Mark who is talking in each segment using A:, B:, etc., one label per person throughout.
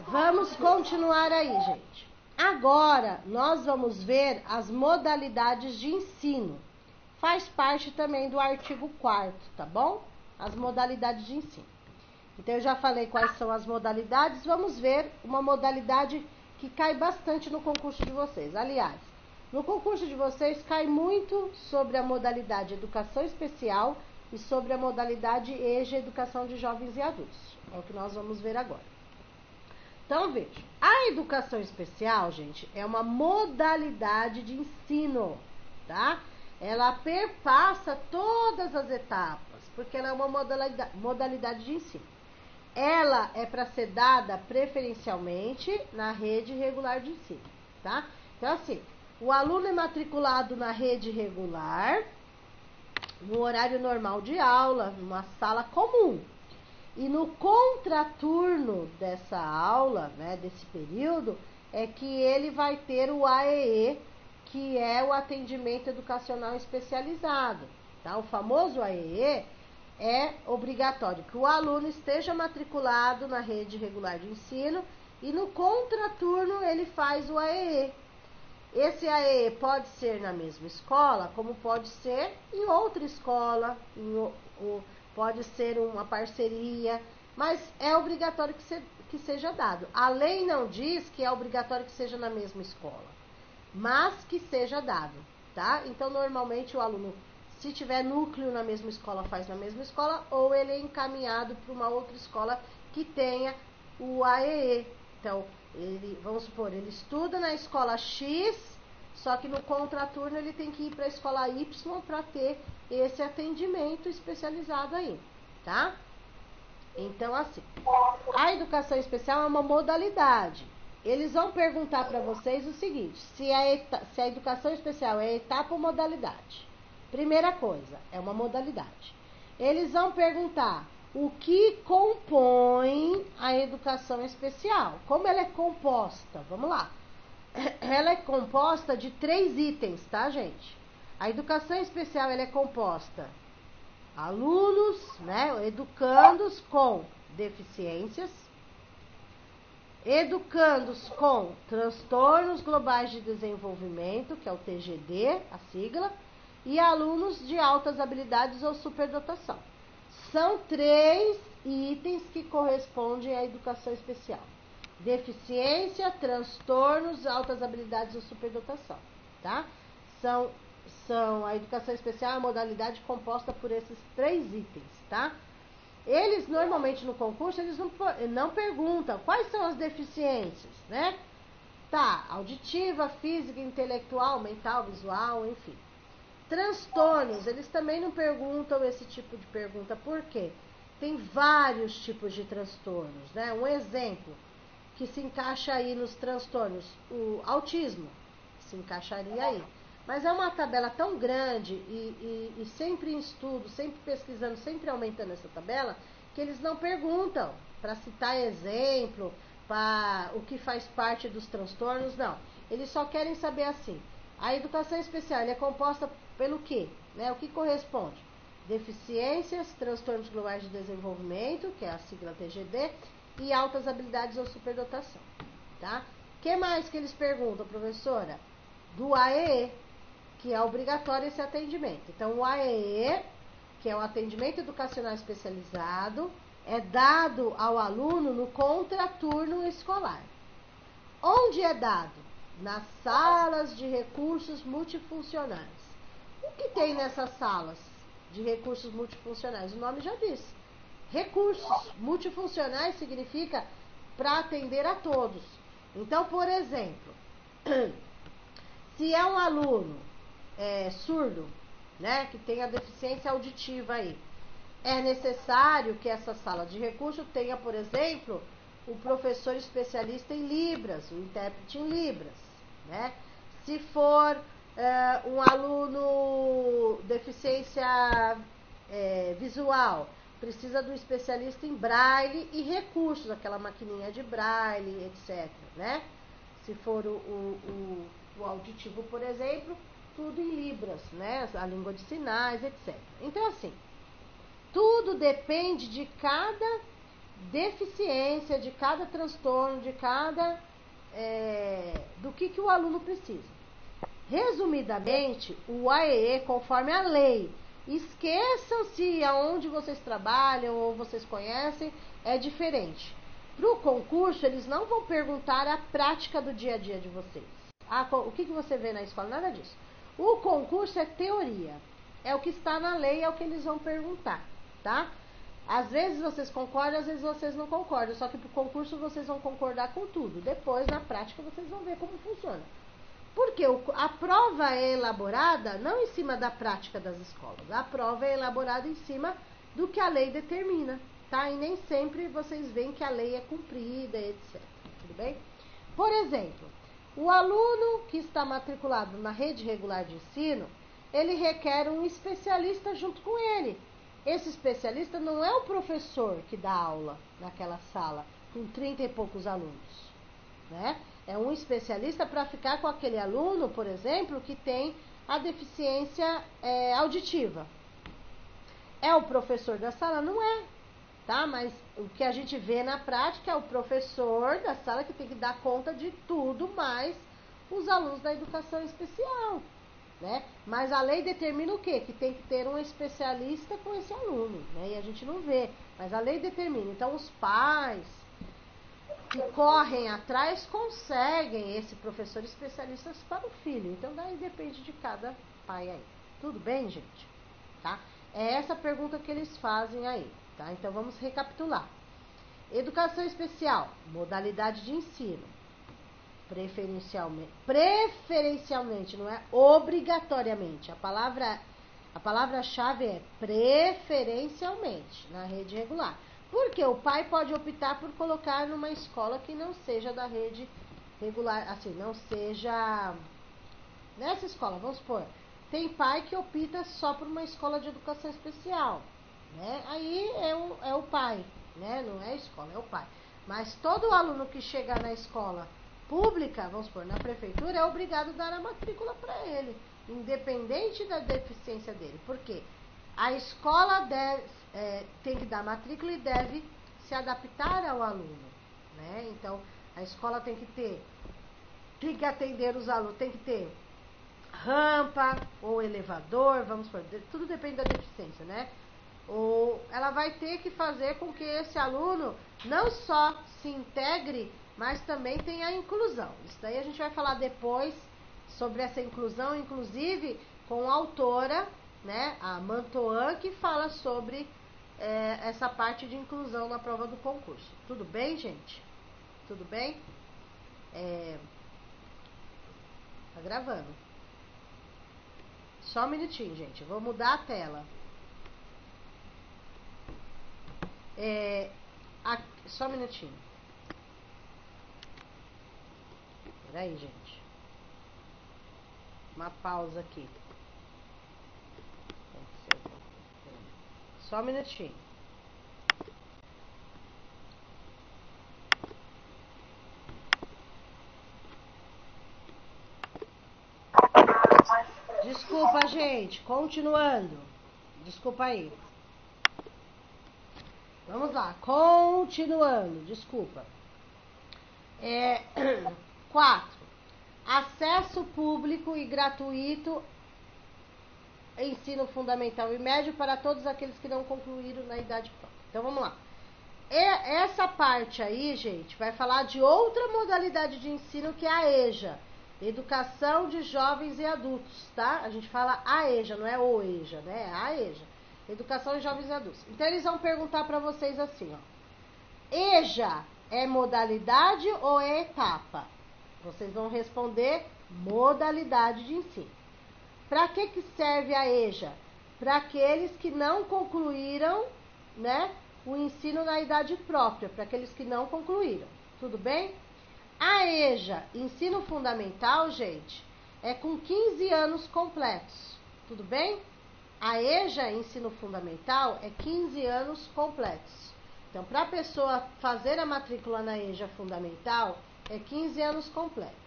A: Vamos continuar aí, gente. Agora, nós vamos ver as modalidades de ensino. Faz parte também do artigo 4º, tá bom? As modalidades de ensino. Então, eu já falei quais são as modalidades. Vamos ver uma modalidade que cai bastante no concurso de vocês. Aliás, no concurso de vocês cai muito sobre a modalidade educação especial e sobre a modalidade EJA, educação de jovens e adultos. É o que nós vamos ver agora. Então, veja, a educação especial, gente, é uma modalidade de ensino, tá? Ela perpassa todas as etapas, porque ela é uma modalidade de ensino. Ela é para ser dada preferencialmente na rede regular de ensino, tá? Então, assim, o aluno é matriculado na rede regular, no horário normal de aula, numa sala comum. E no contraturno dessa aula, né, desse período, é que ele vai ter o AEE, que é o atendimento educacional especializado, tá? O famoso AEE é obrigatório que o aluno esteja matriculado na rede regular de ensino e no contraturno ele faz o AEE. Esse AEE pode ser na mesma escola, como pode ser em outra escola, pode ser uma parceria, mas é obrigatório que seja dado. A lei não diz que é obrigatório que seja na mesma escola, mas que seja dado, tá? Então, normalmente o aluno, se tiver núcleo na mesma escola, faz na mesma escola, ou ele é encaminhado para uma outra escola que tenha o AEE. Então, vamos supor, ele estuda na escola X, só que no contraturno ele tem que ir para a escola Y para ter esse atendimento especializado aí, tá? Então, assim, a educação especial é uma modalidade. Eles vão perguntar para vocês o seguinte, se a educação especial é etapa ou modalidade. Primeira coisa, é uma modalidade. Eles vão perguntar o que compõe a educação especial. Como ela é composta? Vamos lá. Ela é composta de 3 itens, tá, gente? A educação especial ela é composta alunos, né, educandos com deficiências, educandos com transtornos globais de desenvolvimento, que é o TGD, a sigla, e alunos de altas habilidades ou superdotação. São 3 itens que correspondem à educação especial: deficiência, transtornos, altas habilidades ou superdotação, tá? A educação especial é uma modalidade composta por esses 3 itens, tá? Eles, normalmente, no concurso, eles não perguntam quais são as deficiências, né? Tá, auditiva, física, intelectual, mental, visual, enfim. Transtornos, eles também não perguntam esse tipo de pergunta, por quê? Tem vários tipos de transtornos, né? Um exemplo que se encaixa aí nos transtornos, o autismo se encaixaria aí. Mas é uma tabela tão grande e sempre em estudo, sempre pesquisando, sempre aumentando essa tabela, que eles não perguntam para citar exemplo, para o que faz parte dos transtornos, não. Eles só querem saber assim, a educação especial é composta pelo quê? Né? O que corresponde? Deficiências, transtornos globais de desenvolvimento, que é a sigla TGD, e altas habilidades ou superdotação, tá? O que mais que eles perguntam, professora? Do AEE, que é obrigatório esse atendimento. Então, o AEE, que é o atendimento educacional especializado, é dado ao aluno no contraturno escolar. Onde é dado? Nas salas de recursos multifuncionais. O que tem nessas salas de recursos multifuncionais? O nome já diz. Recursos multifuncionais significa para atender a todos. Então, por exemplo, se é um aluno surdo, né, que tem a deficiência auditiva aí, é necessário que essa sala de recurso tenha, por exemplo, o professor especialista em Libras, o intérprete em Libras, né? Se for um aluno deficiência visual, precisa do especialista em Braille e recursos, aquela maquininha de Braille, etc, né? Se for o auditivo, por exemplo, tudo em Libras, né? A língua de sinais, etc. Então, assim, tudo depende de cada deficiência, de cada transtorno, de cada do que o aluno precisa. Resumidamente, o AEE, conforme a lei, esqueçam-se aonde vocês trabalham ou vocês conhecem, é diferente. Para o concurso, eles não vão perguntar a prática do dia a dia de vocês. O que você vê na escola? Nada disso. O concurso é teoria. É o que está na lei, é o que eles vão perguntar, tá? Às vezes vocês concordam, às vezes vocês não concordam. Só que para o concurso vocês vão concordar com tudo. Depois, na prática, vocês vão ver como funciona. Porque a prova é elaborada não em cima da prática das escolas. A prova é elaborada em cima do que a lei determina, tá? E nem sempre vocês veem que a lei é cumprida, etc. Tudo bem? Por exemplo, o aluno que está matriculado na rede regular de ensino, ele requer um especialista junto com ele. Esse especialista não é o professor que dá aula naquela sala com 30 e poucos alunos, né? É um especialista para ficar com aquele aluno, por exemplo, que tem a deficiência auditiva. É o professor da sala? Não é, tá? Mas o que a gente vê na prática é o professor da sala que tem que dar conta de tudo, mais os alunos da educação especial, né? Mas a lei determina o quê? Que tem que ter um especialista com esse aluno, né? E a gente não vê, mas a lei determina. Então, os pais que correm atrás conseguem esse professor especialista para o filho. Então, daí depende de cada pai aí. Tudo bem, gente? Tá? É essa pergunta que eles fazem aí, tá? Então, vamos recapitular. Educação especial, modalidade de ensino. Preferencialmente, não é obrigatoriamente. A palavra-chave é preferencialmente na rede regular. Porque o pai pode optar por colocar numa escola que não seja da rede regular, assim, não seja nessa escola, vamos supor. Tem pai que opta só por uma escola de educação especial, né? Aí é o pai, né? Não é a escola, é o pai. Mas todo aluno que chegar na escola pública, vamos supor, na prefeitura, é obrigado a dar a matrícula para ele, independente da deficiência dele. Por quê? A escola tem que dar matrícula e deve se adaptar ao aluno, né? Então, a escola tem que atender os alunos, tem que ter rampa ou elevador, vamos supor, tudo depende da deficiência, né? Ou ela vai ter que fazer com que esse aluno não só se integre, mas também tenha a inclusão. Isso daí a gente vai falar depois sobre essa inclusão, inclusive com a autora, né, a Mantoan, que fala sobre essa parte de inclusão na prova do concurso. Tudo bem, gente? Tudo bem? Tá gravando. Só um minutinho, gente. Eu vou mudar a tela. Só um minutinho. Peraí, gente. Uma pausa aqui. Só um minutinho. Desculpa, gente. Continuando. Desculpa aí. Vamos lá. Continuando. Desculpa. 4. Acesso público e gratuito ensino fundamental e médio para todos aqueles que não concluíram na idade própria. Então, vamos lá. Essa parte aí, gente, vai falar de outra modalidade de ensino que é a EJA. Educação de Jovens e Adultos, tá? A gente fala a EJA, não é o EJA, né? É a EJA. Educação de Jovens e Adultos. Então, eles vão perguntar para vocês assim, ó. EJA é modalidade ou é etapa? Vocês vão responder modalidade de ensino. Para que serve a EJA? Para aqueles que não concluíram, né, o ensino na idade própria, para aqueles que não concluíram. Tudo bem? A EJA, ensino fundamental, gente, é com 15 anos completos. Tudo bem? A EJA, ensino fundamental, é 15 anos completos. Então, para a pessoa fazer a matrícula na EJA fundamental, é 15 anos completos.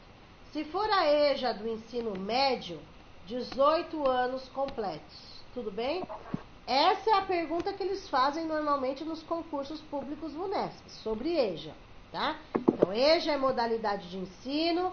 A: Se for a EJA do ensino médio, 18 anos completos. Tudo bem? Essa é a pergunta que eles fazem normalmente nos concursos públicos VUNESP, sobre EJA, tá? Então, EJA é modalidade de ensino,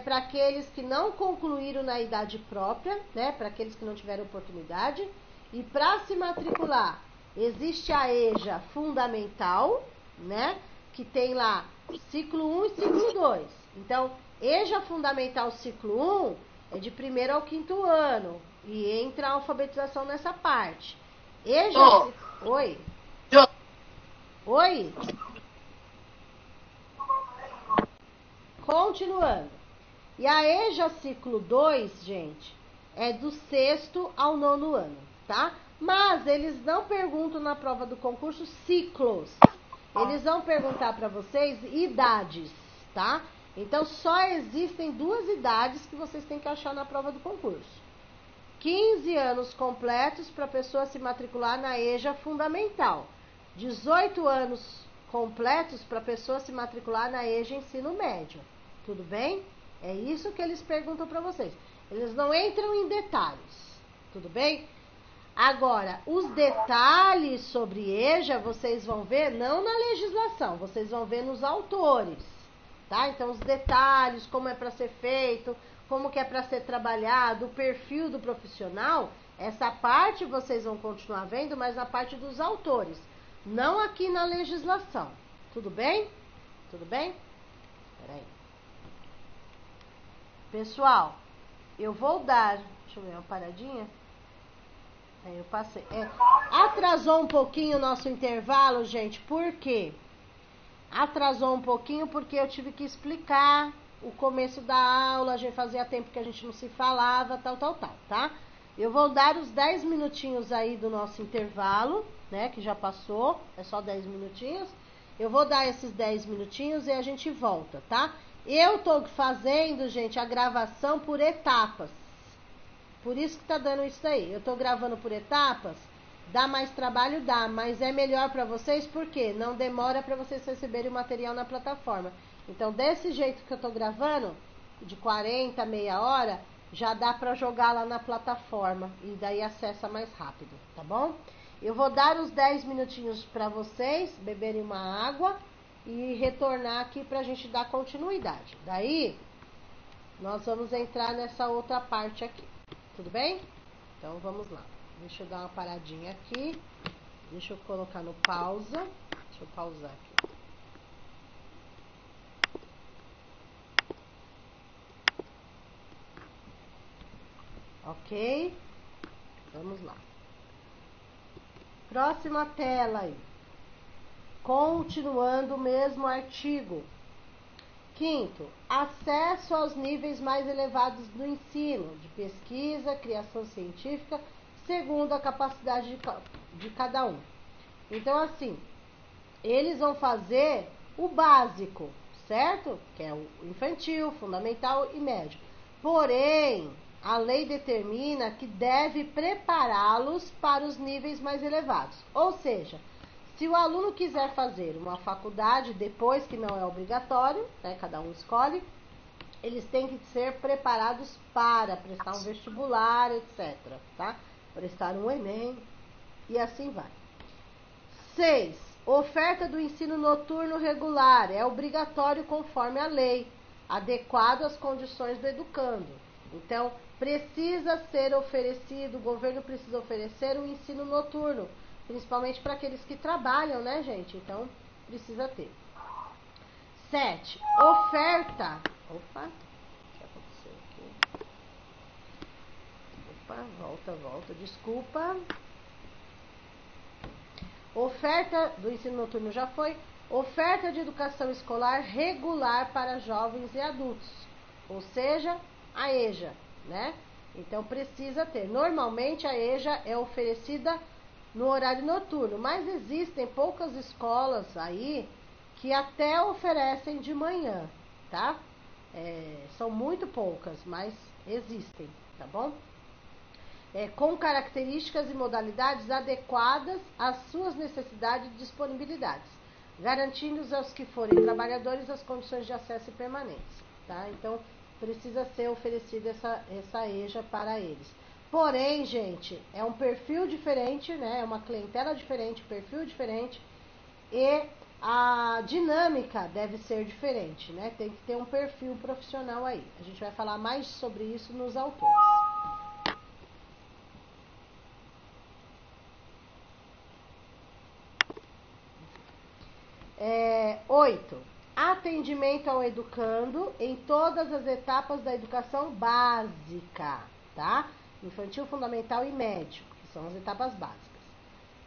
A: para aqueles que não concluíram na idade própria, né? Para aqueles que não tiveram oportunidade. E para se matricular, existe a EJA fundamental, né? Que tem lá ciclo 1 e ciclo 2. Então, EJA fundamental ciclo 1 é de 1º ao 5º ano. E entra a alfabetização nessa parte. EJA... Oi? Oi? Continuando. E a EJA ciclo 2, gente, é do 6º ao 9º ano, tá? Mas eles não perguntam na prova do concurso ciclos. Eles vão perguntar para vocês idades, tá? Então, só existem 2 idades que vocês têm que achar na prova do concurso. 15 anos completos para a pessoa se matricular na EJA fundamental. 18 anos completos para a pessoa se matricular na EJA ensino médio. Tudo bem? É isso que eles perguntam para vocês. Eles não entram em detalhes. Tudo bem? Agora, os detalhes sobre EJA vocês vão ver não na legislação, vocês vão ver nos autores, tá? Então, os detalhes, como é para ser feito, como que é para ser trabalhado, o perfil do profissional, essa parte vocês vão continuar vendo, mas na parte dos autores, não aqui na legislação. Tudo bem? Tudo bem? Peraí. Pessoal, eu vou dar... Deixa eu ver uma paradinha. Aí eu passei. Atrasou um pouquinho o nosso intervalo, gente. Por quê? Atrasou um pouquinho porque eu tive que explicar o começo da aula. Já fazia tempo que a gente não se falava, tal, tá? Eu vou dar os 10 minutinhos aí do nosso intervalo, né? Que já passou. É só 10 minutinhos. Eu vou dar esses 10 minutinhos e a gente volta, tá? Eu tô fazendo, gente, a gravação por etapas. Por isso que tá dando isso aí. Eu tô gravando por etapas. Dá mais trabalho? Dá. Mas é melhor pra vocês porque não demora pra vocês receberem o material na plataforma. Então, desse jeito que eu tô gravando, de 40, meia hora, já dá pra jogar lá na plataforma. E daí acessa mais rápido, tá bom? Eu vou dar os 10 minutinhos pra vocês beberem uma água e retornar aqui pra gente dar continuidade. Daí, nós vamos entrar nessa outra parte aqui. Tudo bem? Então, vamos lá. Deixa eu dar uma paradinha aqui. Deixa eu colocar no pausa. Deixa eu pausar aqui. Ok? Vamos lá. Próxima tela aí. Continuando o mesmo artigo. 5º, acesso aos níveis mais elevados do ensino, de pesquisa, criação científica, segundo a capacidade de cada um. Então, assim, eles vão fazer o básico, certo? Que é o infantil, fundamental e médio. Porém, a lei determina que deve prepará-los para os níveis mais elevados. Ou seja, se o aluno quiser fazer uma faculdade depois, que não é obrigatório, né, cada um escolhe, eles têm que ser preparados para prestar um vestibular, etc. Tá? Prestar um Enem e assim vai. 6. Oferta do ensino noturno regular é obrigatório conforme a lei, adequado às condições do educando. Então, precisa ser oferecido, o governo precisa oferecer um ensino noturno, principalmente para aqueles que trabalham, né, gente? Então, precisa ter. 7. Oferta. Opa, o que aconteceu aqui? Opa, volta, desculpa. Oferta do ensino noturno já foi. Oferta de educação escolar regular para jovens e adultos. Ou seja, a EJA, né? Então, precisa ter. Normalmente, a EJA é oferecida no horário noturno, mas existem poucas escolas aí que até oferecem de manhã, tá? São muito poucas, mas existem, tá bom? Com características e modalidades adequadas às suas necessidades e disponibilidades, garantindo aos que forem trabalhadores as condições de acesso e permanência, tá? Então, precisa ser oferecida essa EJA para eles. Porém, gente, é um perfil diferente, né? É uma clientela diferente, perfil diferente e a dinâmica deve ser diferente, né? Tem que ter um perfil profissional aí. A gente vai falar mais sobre isso nos autores. 8. Atendimento ao educando em todas as etapas da educação básica, tá? Infantil, fundamental e médio, que são as etapas básicas.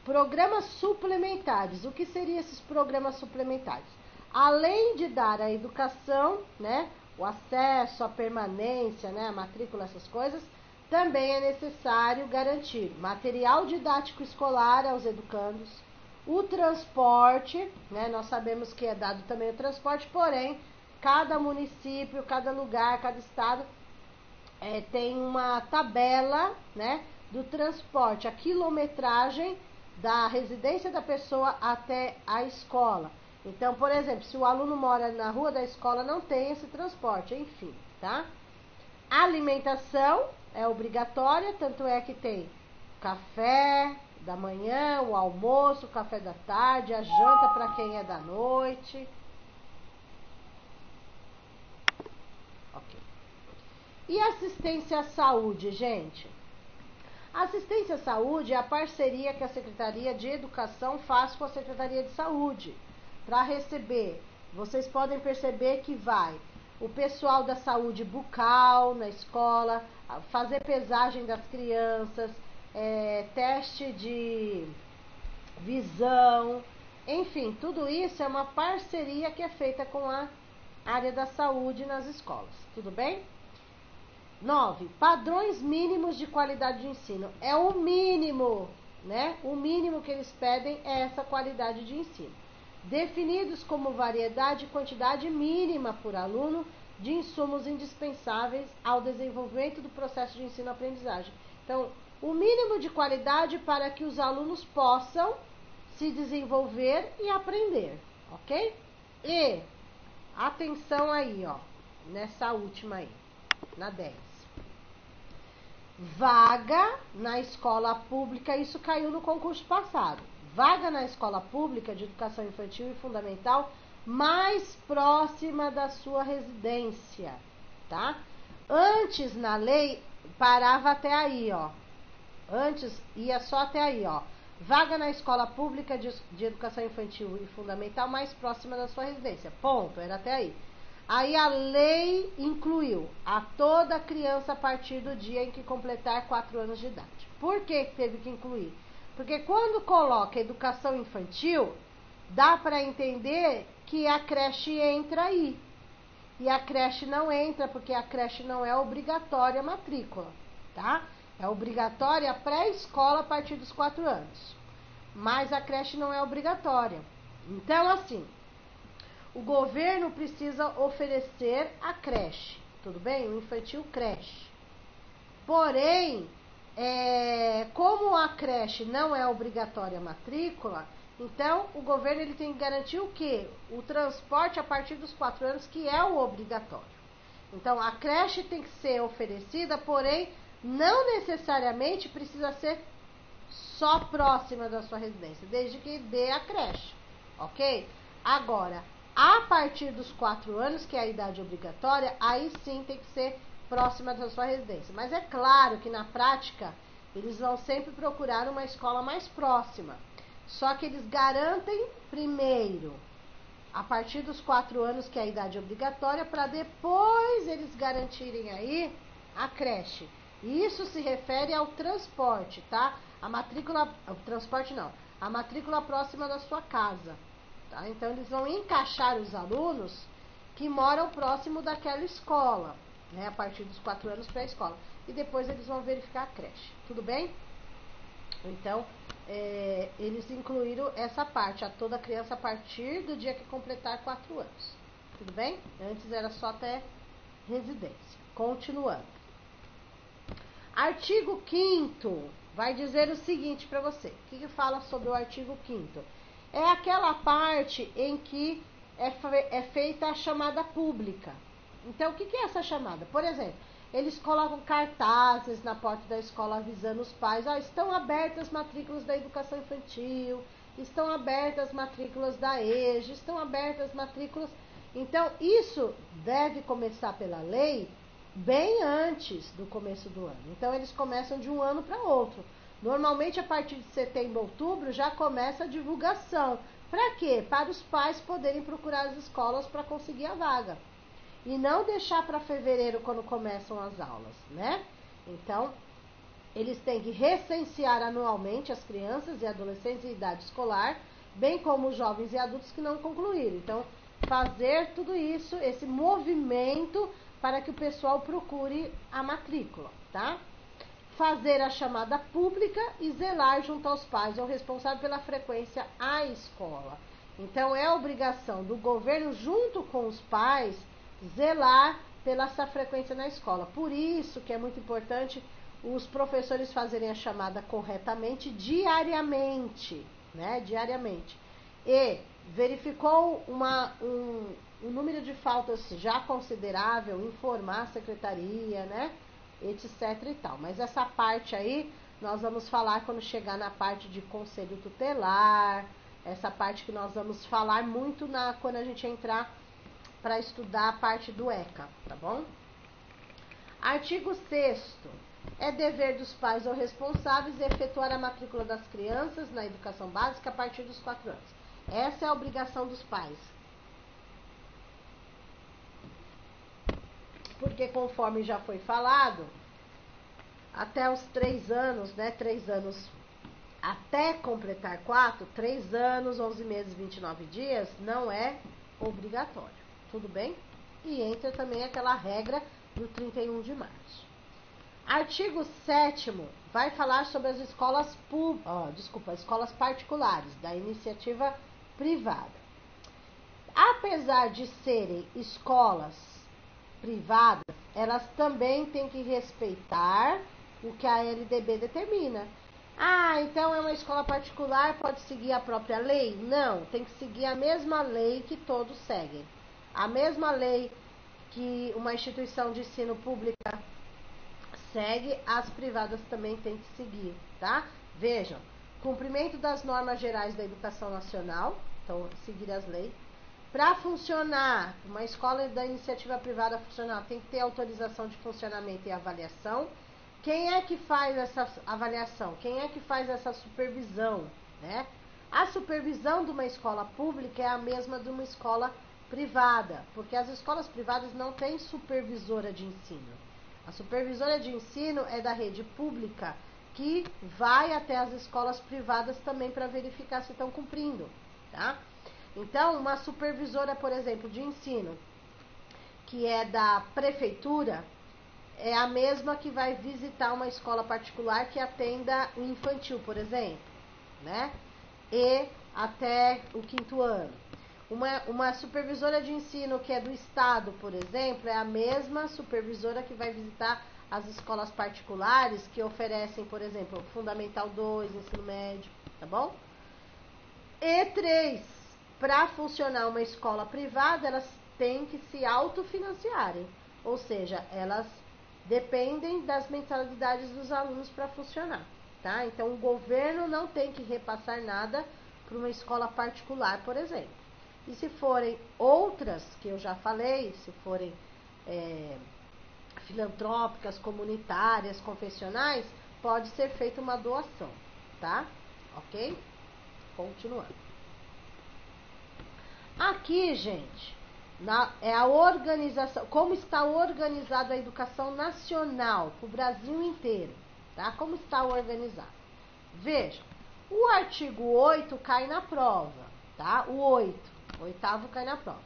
A: Programas suplementares. O que seriam esses programas suplementares? Além de dar a educação, né, o acesso, a permanência, né, a matrícula, essas coisas, também é necessário garantir material didático escolar aos educandos, o transporte, né, nós sabemos que é dado também o transporte, porém, cada município, cada lugar, cada estado tem uma tabela, né, do transporte, a quilometragem da residência da pessoa até a escola. Então, por exemplo, se o aluno mora na rua da escola, não tem esse transporte, enfim, tá? Alimentação é obrigatória, tanto é que tem café da manhã, o almoço, o café da tarde, a janta para quem é da noite. Ok. E assistência à saúde, gente? Assistência à saúde é a parceria que a Secretaria de Educação faz com a Secretaria de Saúde para receber. Vocês podem perceber que vai o pessoal da saúde bucal na escola, fazer pesagem das crianças, teste de visão, enfim, tudo isso é uma parceria que é feita com a área da saúde nas escolas, tudo bem? 9. Padrões mínimos de qualidade de ensino. É o mínimo, né? O mínimo que eles pedem é essa qualidade de ensino. Definidos como variedade e quantidade mínima por aluno de insumos indispensáveis ao desenvolvimento do processo de ensino-aprendizagem. Então, o mínimo de qualidade para que os alunos possam se desenvolver e aprender, ok? E, atenção aí, ó, nessa última aí, na 10. Vaga na escola pública, isso caiu no concurso passado. Vaga na escola pública de educação infantil e fundamental mais próxima da sua residência, tá? Antes, na lei, parava até aí, ó. Antes, ia só até aí, ó. Vaga na escola pública de educação infantil e fundamental mais próxima da sua residência. Ponto, era até aí. Aí a lei incluiu a toda criança a partir do dia em que completar 4 anos de idade. Por que teve que incluir? Porque quando coloca educação infantil, dá para entender que a creche entra aí. E a creche não entra, porque a creche não é obrigatória a matrícula, tá? É obrigatória a pré-escola a partir dos 4 anos. Mas a creche não é obrigatória. Então, assim, o governo precisa oferecer a creche, tudo bem? O infantil creche. Porém, como a creche não é obrigatória a matrícula, então o governo ele tem que garantir o quê? O transporte a partir dos 4 anos, que é o obrigatório. Então, a creche tem que ser oferecida, porém, não necessariamente precisa ser só próxima da sua residência, desde que dê a creche, ok? Agora, a partir dos 4 anos, que é a idade obrigatória, aí sim tem que ser próxima da sua residência. Mas é claro que na prática, eles vão sempre procurar uma escola mais próxima. Só que eles garantem primeiro, a partir dos 4 anos, que é a idade obrigatória, para depois eles garantirem aí a creche. E isso se refere ao transporte, tá? A matrícula, o transporte não, a matrícula próxima da sua casa. Tá? Então, eles vão encaixar os alunos que moram próximo daquela escola, né? A partir dos 4 anos para a escola. E depois eles vão verificar a creche. Tudo bem? Então, eles incluíram essa parte, a toda criança a partir do dia que completar 4 anos. Tudo bem? Antes era só até residência. Continuando. Artigo 5º vai dizer o seguinte para você. O que fala sobre o artigo 5º? É aquela parte em que é feita a chamada pública. Então, o que é essa chamada? Por exemplo, Eles colocam cartazes na porta da escola avisando os pais, estão abertas as matrículas da educação infantil, estão abertas as matrículas da EJA, estão abertas as matrículas. Então, isso deve começar pela lei bem antes do começo do ano. Então, eles começam de um ano para outro. Normalmente, a partir de setembro, outubro, já começa a divulgação. Para quê? Para os pais poderem procurar as escolas para conseguir a vaga. E não deixar para fevereiro, quando começam as aulas, né? Então, eles têm que recensear anualmente as crianças e adolescentes em idade escolar, bem como os jovens e adultos que não concluíram. Então, fazer tudo isso, esse movimento, para que o pessoal procure a matrícula, tá? Fazer a chamada pública e zelar junto aos pais ou responsável pela frequência à escola. Então, é obrigação do governo, junto com os pais, zelar pela essa frequência na escola. Por isso que é muito importante os professores fazerem a chamada corretamente diariamente, né? Diariamente. E verificou um número de faltas já considerável, informar a secretaria, né? Etc e tal. Mas essa parte aí nós vamos falar quando chegar na parte de conselho tutelar, essa parte que nós vamos falar muito quando a gente entrar para estudar a parte do ECA, tá bom? Artigo 6º. É dever dos pais ou responsáveis efetuar a matrícula das crianças na educação básica a partir dos 4 anos. Essa é a obrigação dos pais. Porque, conforme já foi falado, até os 3 anos, né? 3 anos até completar 4, 3 anos, 11 meses, 29 dias, não é obrigatório. Tudo bem? E entra também aquela regra do 31 de março. Artigo 7º vai falar sobre as escolas escolas particulares, da iniciativa privada. Apesar de serem escolas privadas, elas também têm que respeitar o que a LDB determina. Então é uma escola particular, pode seguir a própria lei? Não, tem que seguir a mesma lei que todos seguem. A mesma lei que uma instituição de ensino pública segue, as privadas também têm que seguir, tá? Vejam, cumprimento das normas gerais da educação nacional, então seguir as leis. Para funcionar, uma escola da iniciativa privada funcionar, tem que ter autorização de funcionamento e avaliação. Quem é que faz essa avaliação? Quem é que faz essa supervisão, né? A supervisão de uma escola pública é a mesma de uma escola privada, porque as escolas privadas não têm supervisora de ensino. A supervisora de ensino é da rede pública, que vai até as escolas privadas também para verificar se estão cumprindo, tá? Então, uma supervisora, por exemplo, de ensino, que é da prefeitura, é a mesma que vai visitar uma escola particular que atenda o infantil, por exemplo, né? E até o 5º ano. Uma supervisora de ensino que é do estado, por exemplo, é a mesma supervisora que vai visitar as escolas particulares que oferecem, por exemplo, Fundamental 2, ensino médio, tá bom? E 3, para funcionar uma escola privada, elas têm que se autofinanciarem, ou seja, elas dependem das mensalidades dos alunos para funcionar, tá? Então, o governo não tem que repassar nada para uma escola particular, por exemplo. E se forem outras, que eu já falei, se forem filantrópicas, comunitárias, confessionais, pode ser feita uma doação, tá? Ok? Continuando. Aqui, gente, é a organização, como está organizada a educação nacional para o Brasil inteiro, tá? Como está organizado? Vejam, o artigo 8 cai na prova, tá? O 8º cai na prova.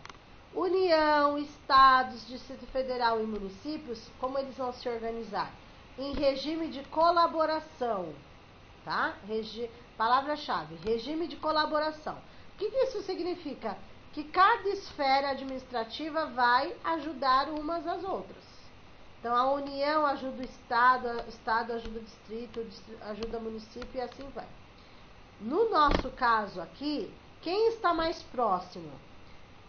A: União, estados, Distrito Federal e municípios, como eles vão se organizar? Em regime de colaboração, tá? Palavra-chave, regime de colaboração. O que isso significa? Que cada esfera administrativa vai ajudar umas às outras. Então, a União ajuda o Estado ajuda o Distrito ajuda o município e assim vai. No nosso caso aqui, quem está mais próximo?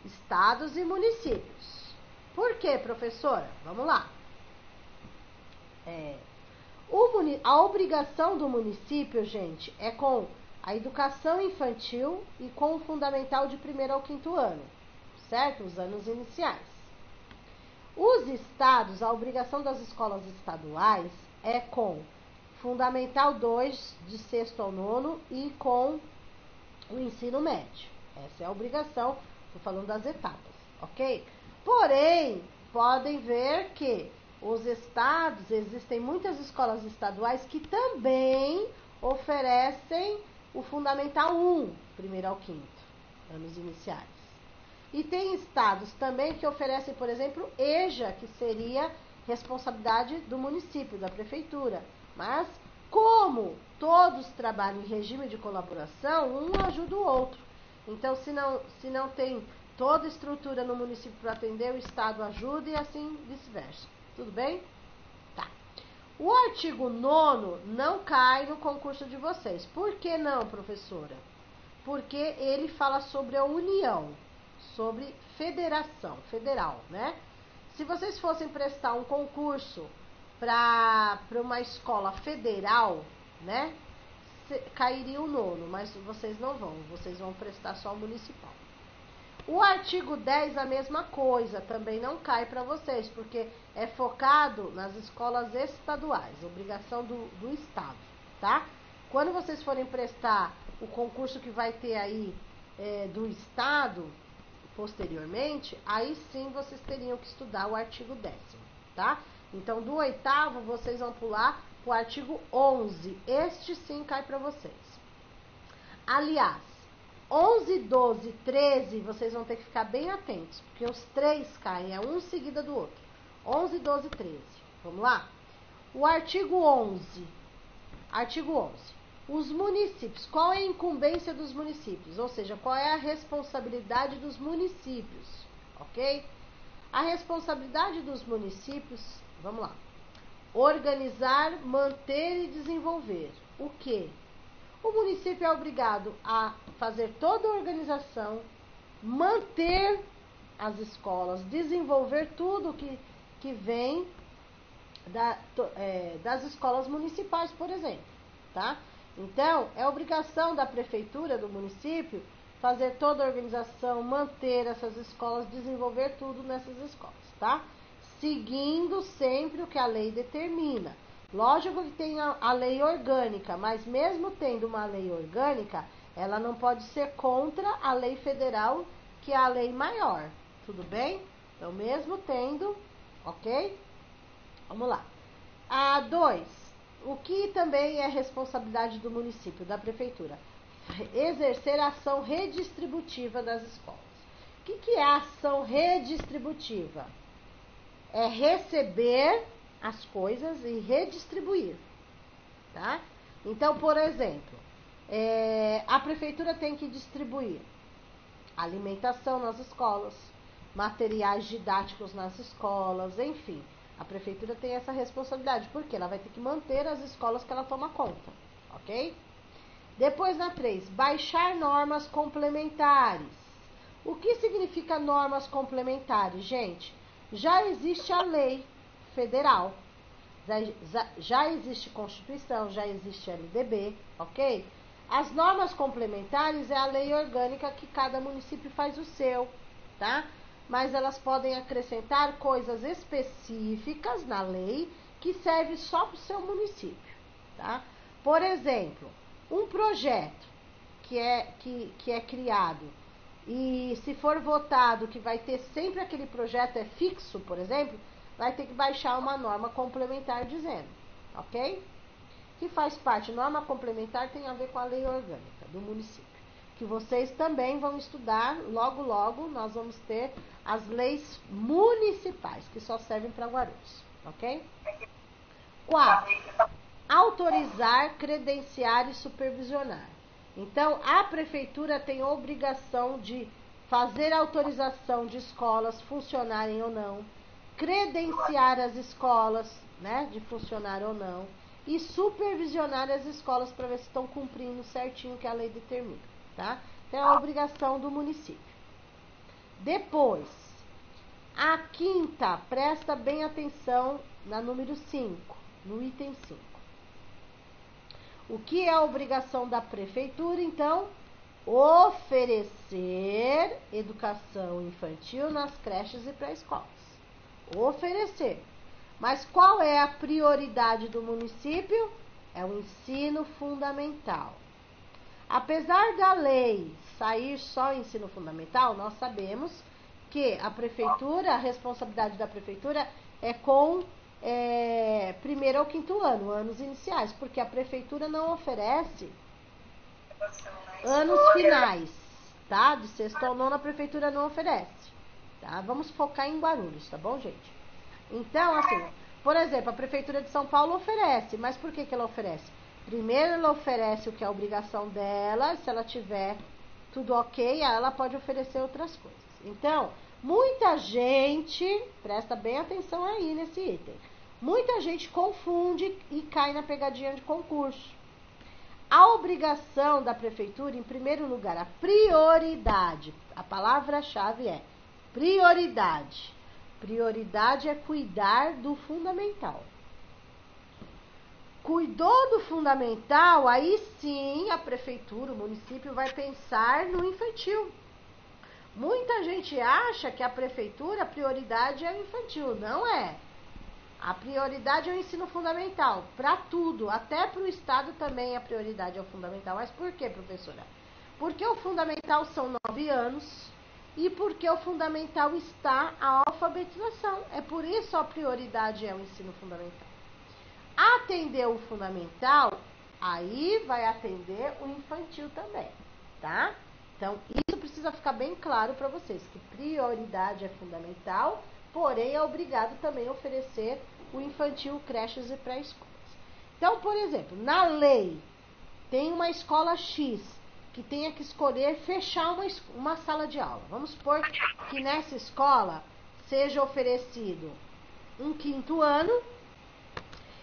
A: Estados e municípios. Por quê, professora? Vamos lá. A obrigação do município, gente, é com a educação infantil e com o fundamental de 1º ao 5º ano, certo? Os anos iniciais. Os estados, a obrigação das escolas estaduais é com Fundamental 2, de 6º ao 9º, e com o ensino médio. Essa é a obrigação, estou falando das etapas, ok? Porém, podem ver que os estados, existem muitas escolas estaduais que também oferecem o Fundamental 1, 1º ao 5º, anos iniciais. E tem estados também que oferecem, por exemplo, EJA, que seria responsabilidade do município, da prefeitura. Mas, como todos trabalham em regime de colaboração, um ajuda o outro. Então, se não tem toda a estrutura no município para atender, o estado ajuda e assim vice-versa. Tudo bem? Tá. O artigo 9º não cai no concurso de vocês. Por que não, professora? Porque ele fala sobre a união, sobre federação, federal, né? Se vocês fossem prestar um concurso para uma escola federal, né? Cairia o 9º, mas vocês não vão, vocês vão prestar só o municipal. O artigo 10, a mesma coisa, também não cai para vocês, porque é focado nas escolas estaduais, obrigação do estado, tá? Quando vocês forem prestar o concurso que vai ter aí do estado, posteriormente, aí sim vocês teriam que estudar o artigo 10º, tá? Então, do 8º, vocês vão pular o artigo 11, este sim cai para vocês. Aliás, 11, 12, 13, vocês vão ter que ficar bem atentos, porque os 3 caem, é um seguida do outro. 11, 12, 13. Vamos lá? O artigo 11. Artigo 11. Os municípios. Qual é a incumbência dos municípios? Ou seja, qual é a responsabilidade dos municípios? Ok? A responsabilidade dos municípios, vamos lá. Organizar, manter e desenvolver. O quê? O município é obrigado a fazer toda a organização, manter as escolas, desenvolver tudo que vem das escolas municipais, por exemplo, tá? Então, é obrigação da prefeitura, do município, fazer toda a organização, manter essas escolas, desenvolver tudo nessas escolas, tá? Seguindo sempre o que a lei determina. Lógico que tem a lei orgânica, mas mesmo tendo uma lei orgânica, ela não pode ser contra a lei federal, que é a lei maior. Tudo bem? Então, mesmo tendo, ok? Vamos lá. A 2. O que também é responsabilidade do município, da prefeitura? Exercer a ação redistributiva das escolas. O que é a ação redistributiva? É receber as coisas e redistribuir, tá? Então, por exemplo, a prefeitura tem que distribuir alimentação nas escolas, materiais didáticos nas escolas, enfim. A prefeitura tem essa responsabilidade, porque ela vai ter que manter as escolas que ela toma conta, ok? Depois, na 3, baixar normas complementares. O que significa normas complementares, gente? Já existe a lei federal, já existe Constituição, já existe LDB, ok? As normas complementares é a lei orgânica que cada município faz o seu, tá? Mas elas podem acrescentar coisas específicas na lei que serve só para o seu município, tá? Por exemplo, um projeto que é criado e se for votado que vai ter sempre aquele projeto é fixo, por exemplo, vai ter que baixar uma norma complementar dizendo, ok? Que faz parte, norma complementar tem a ver com a lei orgânica do município, que vocês também vão estudar, logo, logo nós vamos ter as leis municipais, que só servem para Guarulhos, ok? 4. Autorizar, credenciar e supervisionar. Então, a prefeitura tem a obrigação de fazer autorização de escolas funcionarem ou não, credenciar as escolas, né, de funcionar ou não, e supervisionar as escolas para ver se estão cumprindo certinho o que a lei determina, tá? Então, é a obrigação do município. Depois, a 5ª, presta bem atenção na número 5. no item 5. O que é a obrigação da prefeitura, então? Oferecer educação infantil nas creches e pré-escolas. Oferecer. Mas qual é a prioridade do município? É o ensino fundamental. Apesar da lei sair só ensino fundamental, nós sabemos que a prefeitura, a responsabilidade da prefeitura é com primeiro ao quinto ano, anos iniciais, porque a prefeitura não oferece anos finais, tá? De sexto ao nono a prefeitura não oferece, tá? Vamos focar em Guarulhos, tá bom, gente? Então, assim, por exemplo, a prefeitura de São Paulo oferece, mas por que ela oferece? Primeiro ela oferece o que é a obrigação dela, se ela tiver tudo ok, ela pode oferecer outras coisas. Então, muita gente, presta bem atenção aí nesse item, muita gente confunde e cai na pegadinha de concurso. A obrigação da prefeitura, em primeiro lugar, a prioridade, a palavra-chave é prioridade. Prioridade é cuidar do fundamental. Cuidou do fundamental, aí sim a prefeitura, o município vai pensar no infantil. Muita gente acha que a prefeitura, a prioridade é o infantil. Não é. A prioridade é o ensino fundamental, para tudo, até para o Estado também a prioridade é o fundamental. Mas por quê, professora? Porque o fundamental são 9 anos e porque o fundamental está a alfabetização. É por isso a prioridade é o ensino fundamental. Atender o fundamental, aí vai atender o infantil também, tá? Então, isso precisa ficar bem claro para vocês, que prioridade é fundamental, porém é obrigado também a oferecer o infantil, creches e pré-escolas. Então, por exemplo, na lei, tem uma escola X que tenha que escolher fechar uma sala de aula. Vamos supor que nessa escola seja oferecido um quinto ano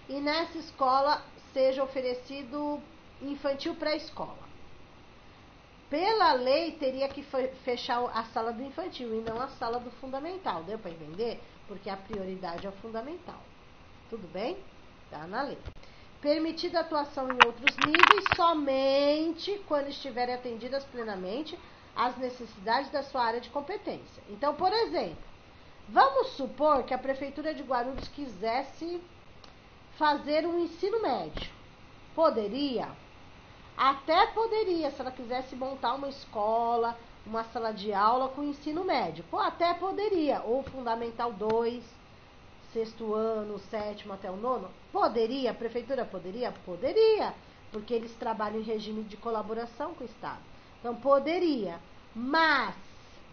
A: e nessa escola seja oferecido infantil pré-escola. Pela lei, teria que fechar a sala do infantil e não a sala do fundamental. Deu para entender? Porque a prioridade é o fundamental. Tudo bem? Tá na lei. Permitida atuação em outros níveis somente quando estiverem atendidas plenamente as necessidades da sua área de competência. Então, por exemplo, vamos supor que a Prefeitura de Guarulhos quisesse fazer um ensino médio. Poderia? Até poderia, se ela quisesse montar uma escola, uma sala de aula com ensino médio. Até poderia. Ou Fundamental 2, sexto ano, sétimo até o nono. Poderia, a prefeitura poderia? Poderia, porque eles trabalham em regime de colaboração com o Estado. Então, poderia. Mas,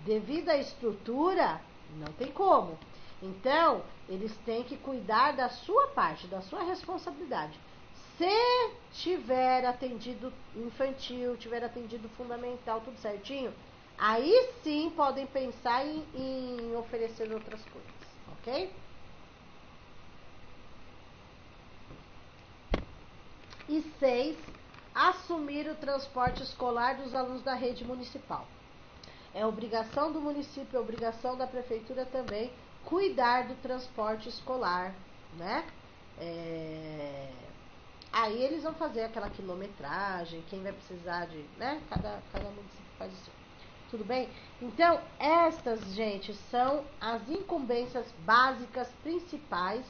A: devido à estrutura, não tem como. Então, eles têm que cuidar da sua parte, da sua responsabilidade. Se tiver atendido infantil, tiver atendido fundamental, tudo certinho, aí sim podem pensar em oferecer outras coisas, ok? E 6, assumir o transporte escolar dos alunos da rede municipal. É obrigação do município, é obrigação da prefeitura também cuidar do transporte escolar, né? Aí eles vão fazer aquela quilometragem, quem vai precisar de, né? Cada município faz isso. Tudo bem? Então, estas, gente, são as incumbências básicas principais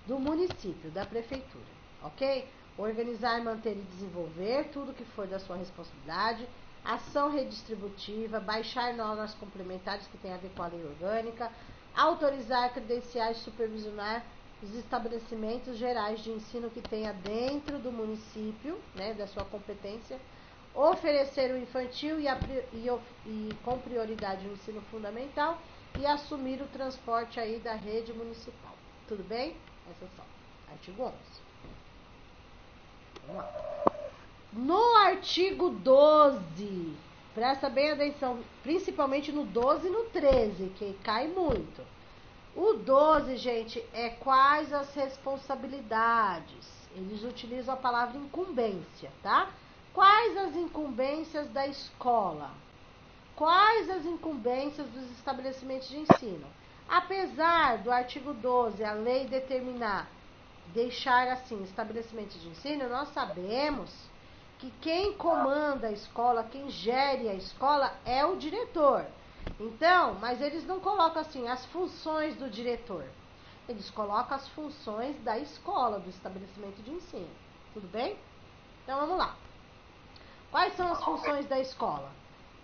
A: do município, da prefeitura, ok? Organizar, manter e desenvolver tudo que for da sua responsabilidade, ação redistributiva, baixar normas complementares que tem a ver com a lei orgânica, autorizar, credenciar e supervisionar os estabelecimentos gerais de ensino que tenha dentro do município, né, da sua competência, oferecer o infantil e com prioridade o ensino fundamental e assumir o transporte aí da rede municipal. Tudo bem? Essas são. Artigo 11. Vamos lá. No artigo 12, presta bem atenção, principalmente no 12 e no 13, que cai muito. O 12, gente, é quais as responsabilidades. Eles utilizam a palavra incumbência, tá? Quais as incumbências da escola? Quais as incumbências dos estabelecimentos de ensino? Apesar do artigo 12, a lei determinar deixar assim, estabelecimentos de ensino, nós sabemos que quem comanda a escola, quem gere a escola é o diretor. Então, mas eles não colocam assim as funções do diretor. Eles colocam as funções da escola, do estabelecimento de ensino. Tudo bem? Então, vamos lá. Quais são as funções da escola?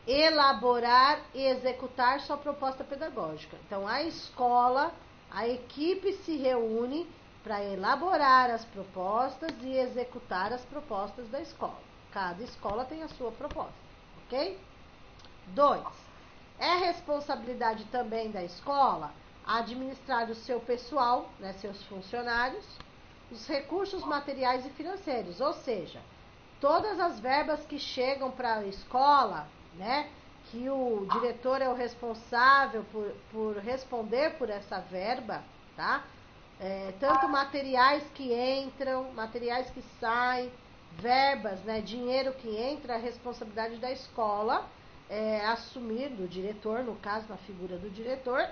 A: Elaborar e executar sua proposta pedagógica. Então, a escola, a equipe se reúne para elaborar as propostas e executar as propostas da escola. Cada escola tem a sua proposta, ok? 2. É responsabilidade também da escola administrar o seu pessoal, né, seus funcionários, os recursos materiais e financeiros, ou seja, todas as verbas que chegam para a escola, né, que o diretor é o responsável por responder por essa verba, tá? Tanto materiais que entram, materiais que saem, verbas, né, dinheiro que entra, a responsabilidade da escola é assumir, do diretor, no caso, na figura do diretor,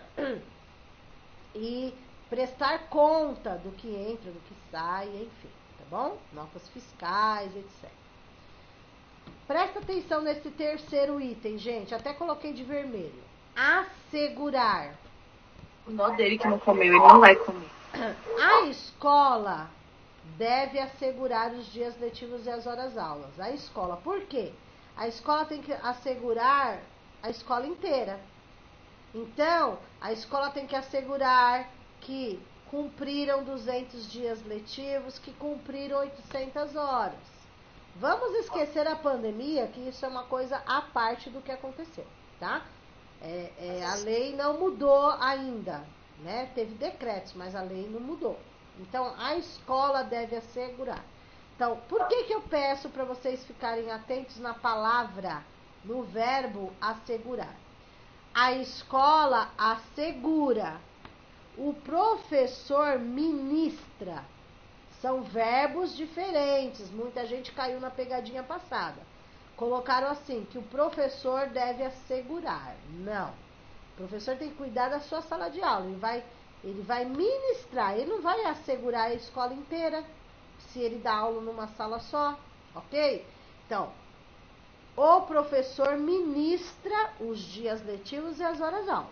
A: e prestar conta do que entra, do que sai, enfim, tá bom? Notas fiscais, etc. Presta atenção nesse terceiro item, gente, até coloquei de vermelho. Assegurar.
B: O nó dele que não comeu, ele não vai comer.
A: A escola deve assegurar os dias letivos e as horas aulas. A escola, por quê? A escola tem que assegurar a escola inteira. Então, a escola tem que assegurar que cumpriram 200 dias letivos, que cumpriram 800 horas. Vamos esquecer a pandemia, que isso é uma coisa à parte do que aconteceu, tá? A lei não mudou ainda, né? Teve decretos, mas a lei não mudou. Então, a escola deve assegurar. Então, por que eu peço para vocês ficarem atentos na palavra, no verbo assegurar? A escola assegura, o professor ministra. São verbos diferentes. Muita gente caiu na pegadinha passada. Colocaram assim, que o professor deve assegurar. Não. O professor tem que cuidar da sua sala de aula. Ele vai ministrar, ele não vai assegurar a escola inteira, se ele dá aula numa sala só, ok? Então, o professor ministra os dias letivos e as horas aulas.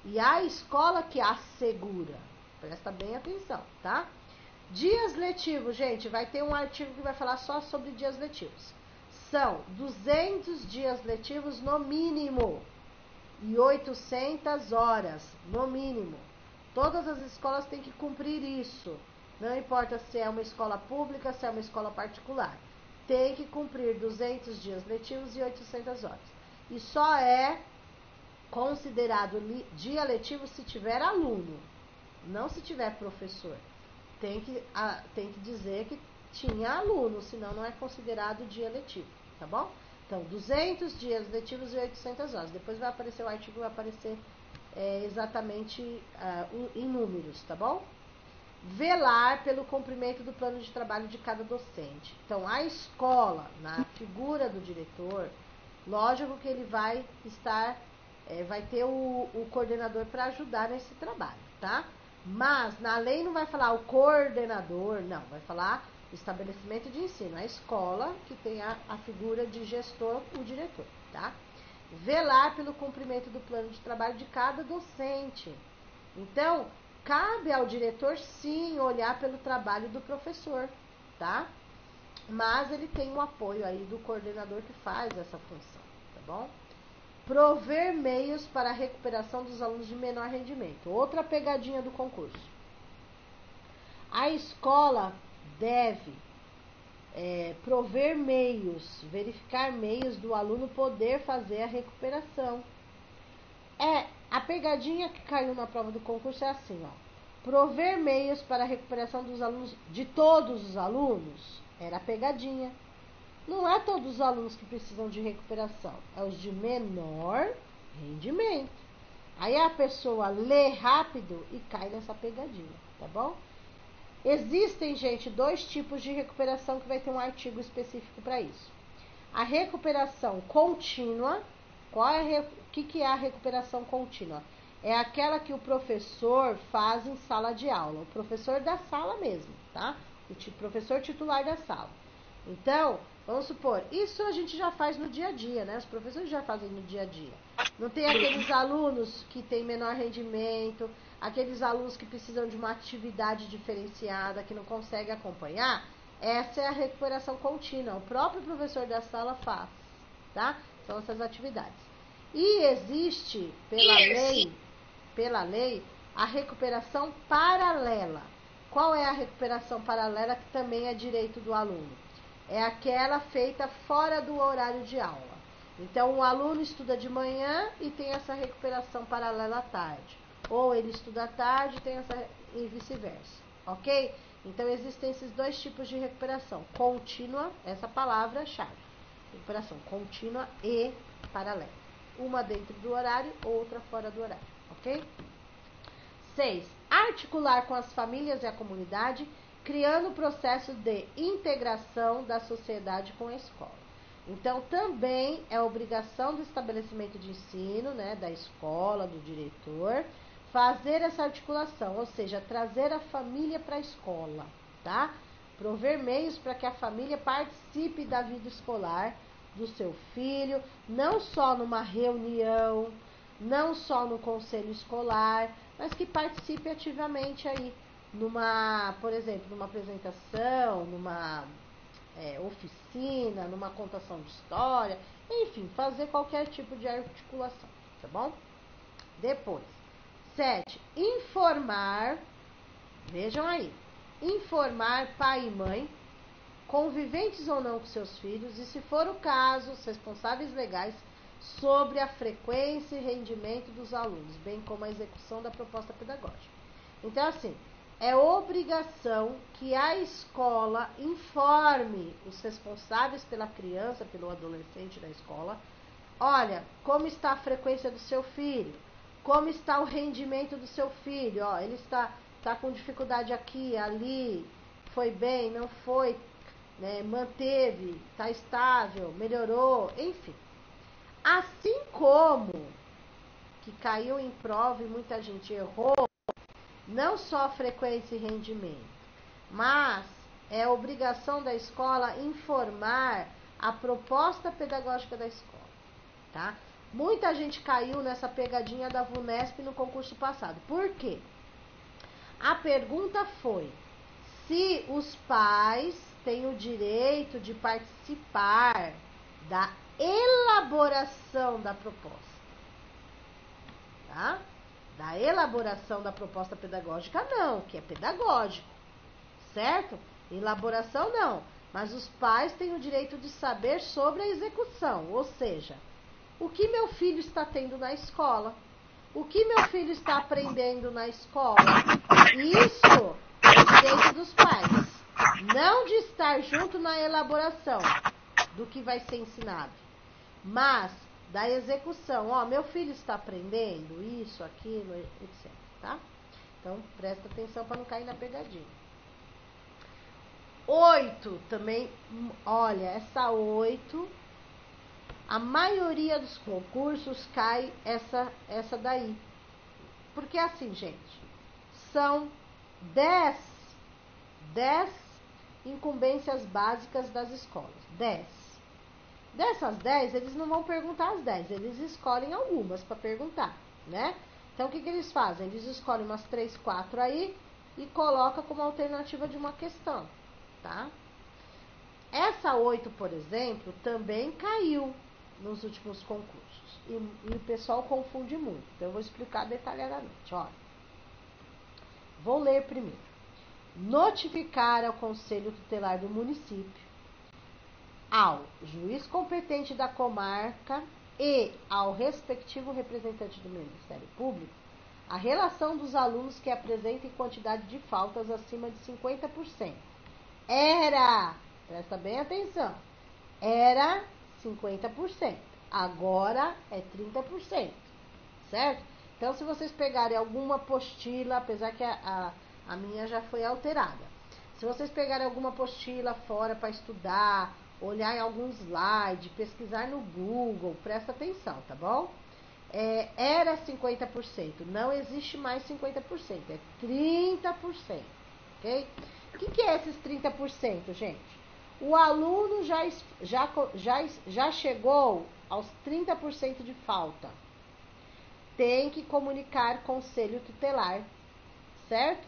A: E a escola que assegura. Presta bem atenção, tá? Dias letivos, gente, vai ter um artigo que vai falar só sobre dias letivos. São 200 dias letivos no mínimo e 800 horas no mínimo. Todas as escolas têm que cumprir isso. Não importa se é uma escola pública, se é uma escola particular. Tem que cumprir 200 dias letivos e 800 horas. E só é considerado dia letivo se tiver aluno, não se tiver professor. Tem que dizer que tinha aluno, senão não é considerado dia letivo, tá bom? Então, 200 dias letivos e 800 horas. Depois vai aparecer o artigo, vai aparecer exatamente em números, tá bom? Velar pelo cumprimento do plano de trabalho de cada docente. Então, a escola, na figura do diretor, lógico que ele vai estar, vai ter o coordenador para ajudar nesse trabalho, tá? Mas na lei não vai falar o coordenador, não, vai falar o estabelecimento de ensino, a escola que tem a figura de gestor, o diretor, tá? Velar pelo cumprimento do plano de trabalho de cada docente. Então, cabe ao diretor, sim, olhar pelo trabalho do professor, tá? Mas ele tem o apoio aí do coordenador que faz essa função, tá bom? Prover meios para a recuperação dos alunos de menor rendimento. Outra pegadinha do concurso. A escola deve prover meios, verificar meios do aluno poder fazer a recuperação. A pegadinha que caiu na prova do concurso é assim, ó. Prover meios para a recuperação dos alunos, de todos os alunos, era a pegadinha. Não é todos os alunos que precisam de recuperação, é os de menor rendimento. Aí a pessoa lê rápido e cai nessa pegadinha, tá bom? Existem, gente, 2 tipos de recuperação que vai ter um artigo específico para isso. A recuperação contínua. O que é a recuperação contínua? é aquela que o professor faz em sala de aula, o professor da sala mesmo, tá? O professor titular da sala. Então, vamos supor, isso a gente já faz no dia a dia, né? Os professores já fazem no dia a dia. Não tem aqueles alunos que têm menor rendimento, aqueles alunos que precisam de uma atividade diferenciada, que não conseguem acompanhar. Essa é a recuperação contínua. O próprio professor da sala faz, tá? São essas atividades. E existe, pela lei, a recuperação paralela. Qual é a recuperação paralela que também é direito do aluno? É aquela feita fora do horário de aula. Então, o aluno estuda de manhã e tem essa recuperação paralela à tarde. Ou ele estuda à tarde e tem essa e vice-versa, ok? Então, existem esses dois tipos de recuperação. Contínua, essa palavra-chave. Recuperação contínua e paralela. Uma dentro do horário, outra fora do horário, ok? 6. Articular com as famílias e a comunidade, criando o processo de integração da sociedade com a escola. Então, também é obrigação do estabelecimento de ensino, né, da escola, do diretor, fazer essa articulação, ou seja, trazer a família para a escola, tá? Prover meios para que a família participe da vida escolar do seu filho, não só numa reunião, não só no conselho escolar, mas que participe ativamente aí, por exemplo, numa apresentação, numa oficina, numa contação de história, enfim, fazer qualquer tipo de articulação, tá bom? Depois, 7. Informar, vejam aí, informar pai e mãe, conviventes ou não com seus filhos, e se for o caso, os responsáveis legais, sobre a frequência e rendimento dos alunos, bem como a execução da proposta pedagógica. Então, assim, é obrigação que a escola informe os responsáveis pela criança, pelo adolescente da escola, olha, como está a frequência do seu filho, como está o rendimento do seu filho, ó, ele está com dificuldade aqui, ali, foi bem, não foi, né, manteve, está estável, melhorou, enfim. Assim como que caiu em prova e muita gente errou, não só frequência e rendimento, mas é obrigação da escola informar a proposta pedagógica da escola, tá? Muita gente caiu nessa pegadinha da VUNESP no concurso passado. Por quê? A pergunta foi se os pais têm o direito de participar da elaboração da proposta, tá? Da elaboração da proposta pedagógica não, que é pedagógico, certo? Elaboração não, mas os pais têm o direito de saber sobre a execução, ou seja, o que meu filho está tendo na escola, o que meu filho está aprendendo na escola. Isso é direito dos pais, não de estar junto na elaboração do que vai ser ensinado, mas da execução. Ó, meu filho está aprendendo isso, aquilo, etc, tá? Então, presta atenção para não cair na pegadinha. 8 também, olha, essa 8, a maioria dos concursos cai essa daí. Porque assim, gente, são 10 incumbências básicas das escolas. 10. Dessas 10, eles não vão perguntar as 10, eles escolhem algumas para perguntar, né? Então, o que eles fazem? Eles escolhem umas 3, 4 aí e colocam como alternativa de uma questão, tá? Essa 8, por exemplo, também caiu nos últimos concursos. E o pessoal confunde muito. Então, eu vou explicar detalhadamente. Olha, vou ler primeiro. Notificar ao Conselho Tutelar do município, ao juiz competente da comarca e ao respectivo representante do Ministério Público a relação dos alunos que apresentem quantidade de faltas acima de 50%. Presta bem atenção, era 50%, agora é 30%, certo? Então, se vocês pegarem alguma apostila, apesar que a minha já foi alterada, se vocês pegarem alguma apostila fora para estudar, olhar em algum slide, pesquisar no Google, presta atenção, tá bom? era 50%. Não existe mais 50%, é 30%. Ok? O que é esses 30%, gente? O aluno já chegou aos 30% de falta. Tem que comunicar conselho tutelar, certo?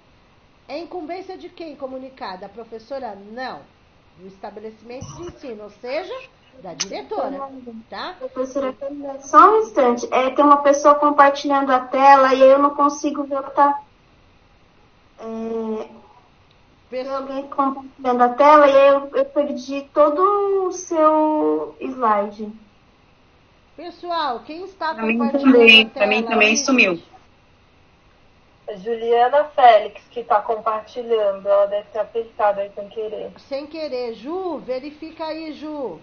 A: É incumbência de quem comunicar? Da professora? Não. Do estabelecimento de ensino, ou seja, da diretora, tá?
C: Professora, só um instante. Tem uma pessoa compartilhando a tela e eu não consigo ver o que tá... Tem alguém compartilhando a tela e eu perdi todo o seu slide.
A: Pessoal, quem está
B: Pra mim
A: compartilhando
B: também,
A: a tela?
B: pra mim também
A: aí,
B: sumiu.
A: gente?
D: É Juliana Félix que tá compartilhando. Ela deve ter apertado aí sem querer.
A: Sem querer. Ju, verifica aí, Ju.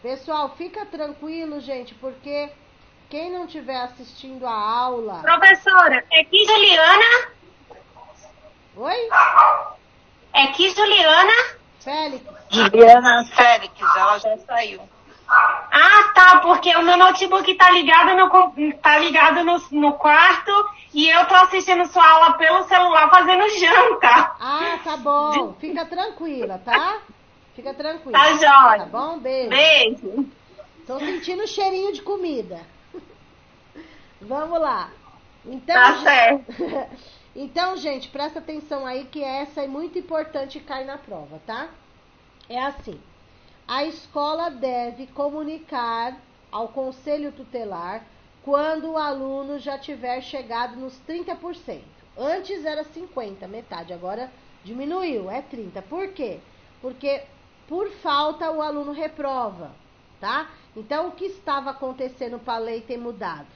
A: Pessoal, fica tranquilo, gente, porque quem não estiver assistindo a aula...
E: Professora, é que Juliana?
A: Oi?
E: É que Juliana?
A: Félix.
B: Juliana Félix, ela já saiu.
E: Ah, tá, porque o meu notebook tá ligado no quarto e eu tô assistindo sua aula pelo celular fazendo janta.
A: Ah, tá bom. Fica tranquila, tá? Fica tranquila.
E: Tá jóia.
A: Tá bom? Beijo.
E: Beijo.
A: Tô sentindo cheirinho de comida. Vamos lá. Então,
E: Tá certo.
A: Então, gente, presta atenção aí que essa é muito importante e cai na prova, tá? É assim. A escola deve comunicar ao conselho tutelar quando o aluno já tiver chegado nos 30%. Antes era 50%, metade, agora diminuiu, é 30%. Por quê? Porque por falta o aluno reprova, tá? Então, o que estava acontecendo para a lei ter mudado?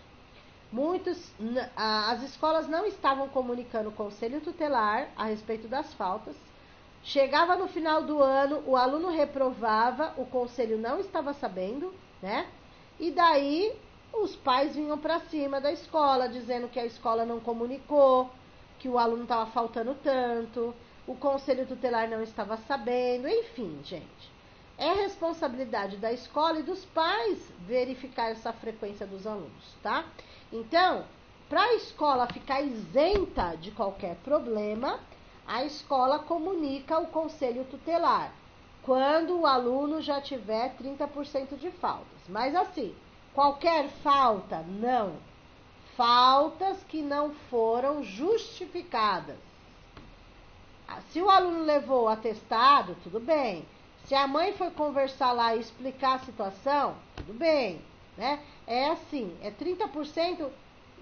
A: As escolas não estavam comunicando o conselho tutelar a respeito das faltas. Chegava no final do ano, o aluno reprovava, o conselho não estava sabendo, né? E daí os pais vinham para cima da escola, dizendo que a escola não comunicou, que o aluno estava faltando tanto, o conselho tutelar não estava sabendo, enfim, gente. É responsabilidade da escola e dos pais verificar essa frequência dos alunos, tá? Então, para a escola ficar isenta de qualquer problema, a escola comunica o conselho tutelar quando o aluno já tiver 30% de faltas. Mas assim, qualquer falta, não. Faltas que não foram justificadas. Se o aluno levou atestado, tudo bem. Se a mãe foi conversar lá e explicar a situação, tudo bem, né? É assim, 30%,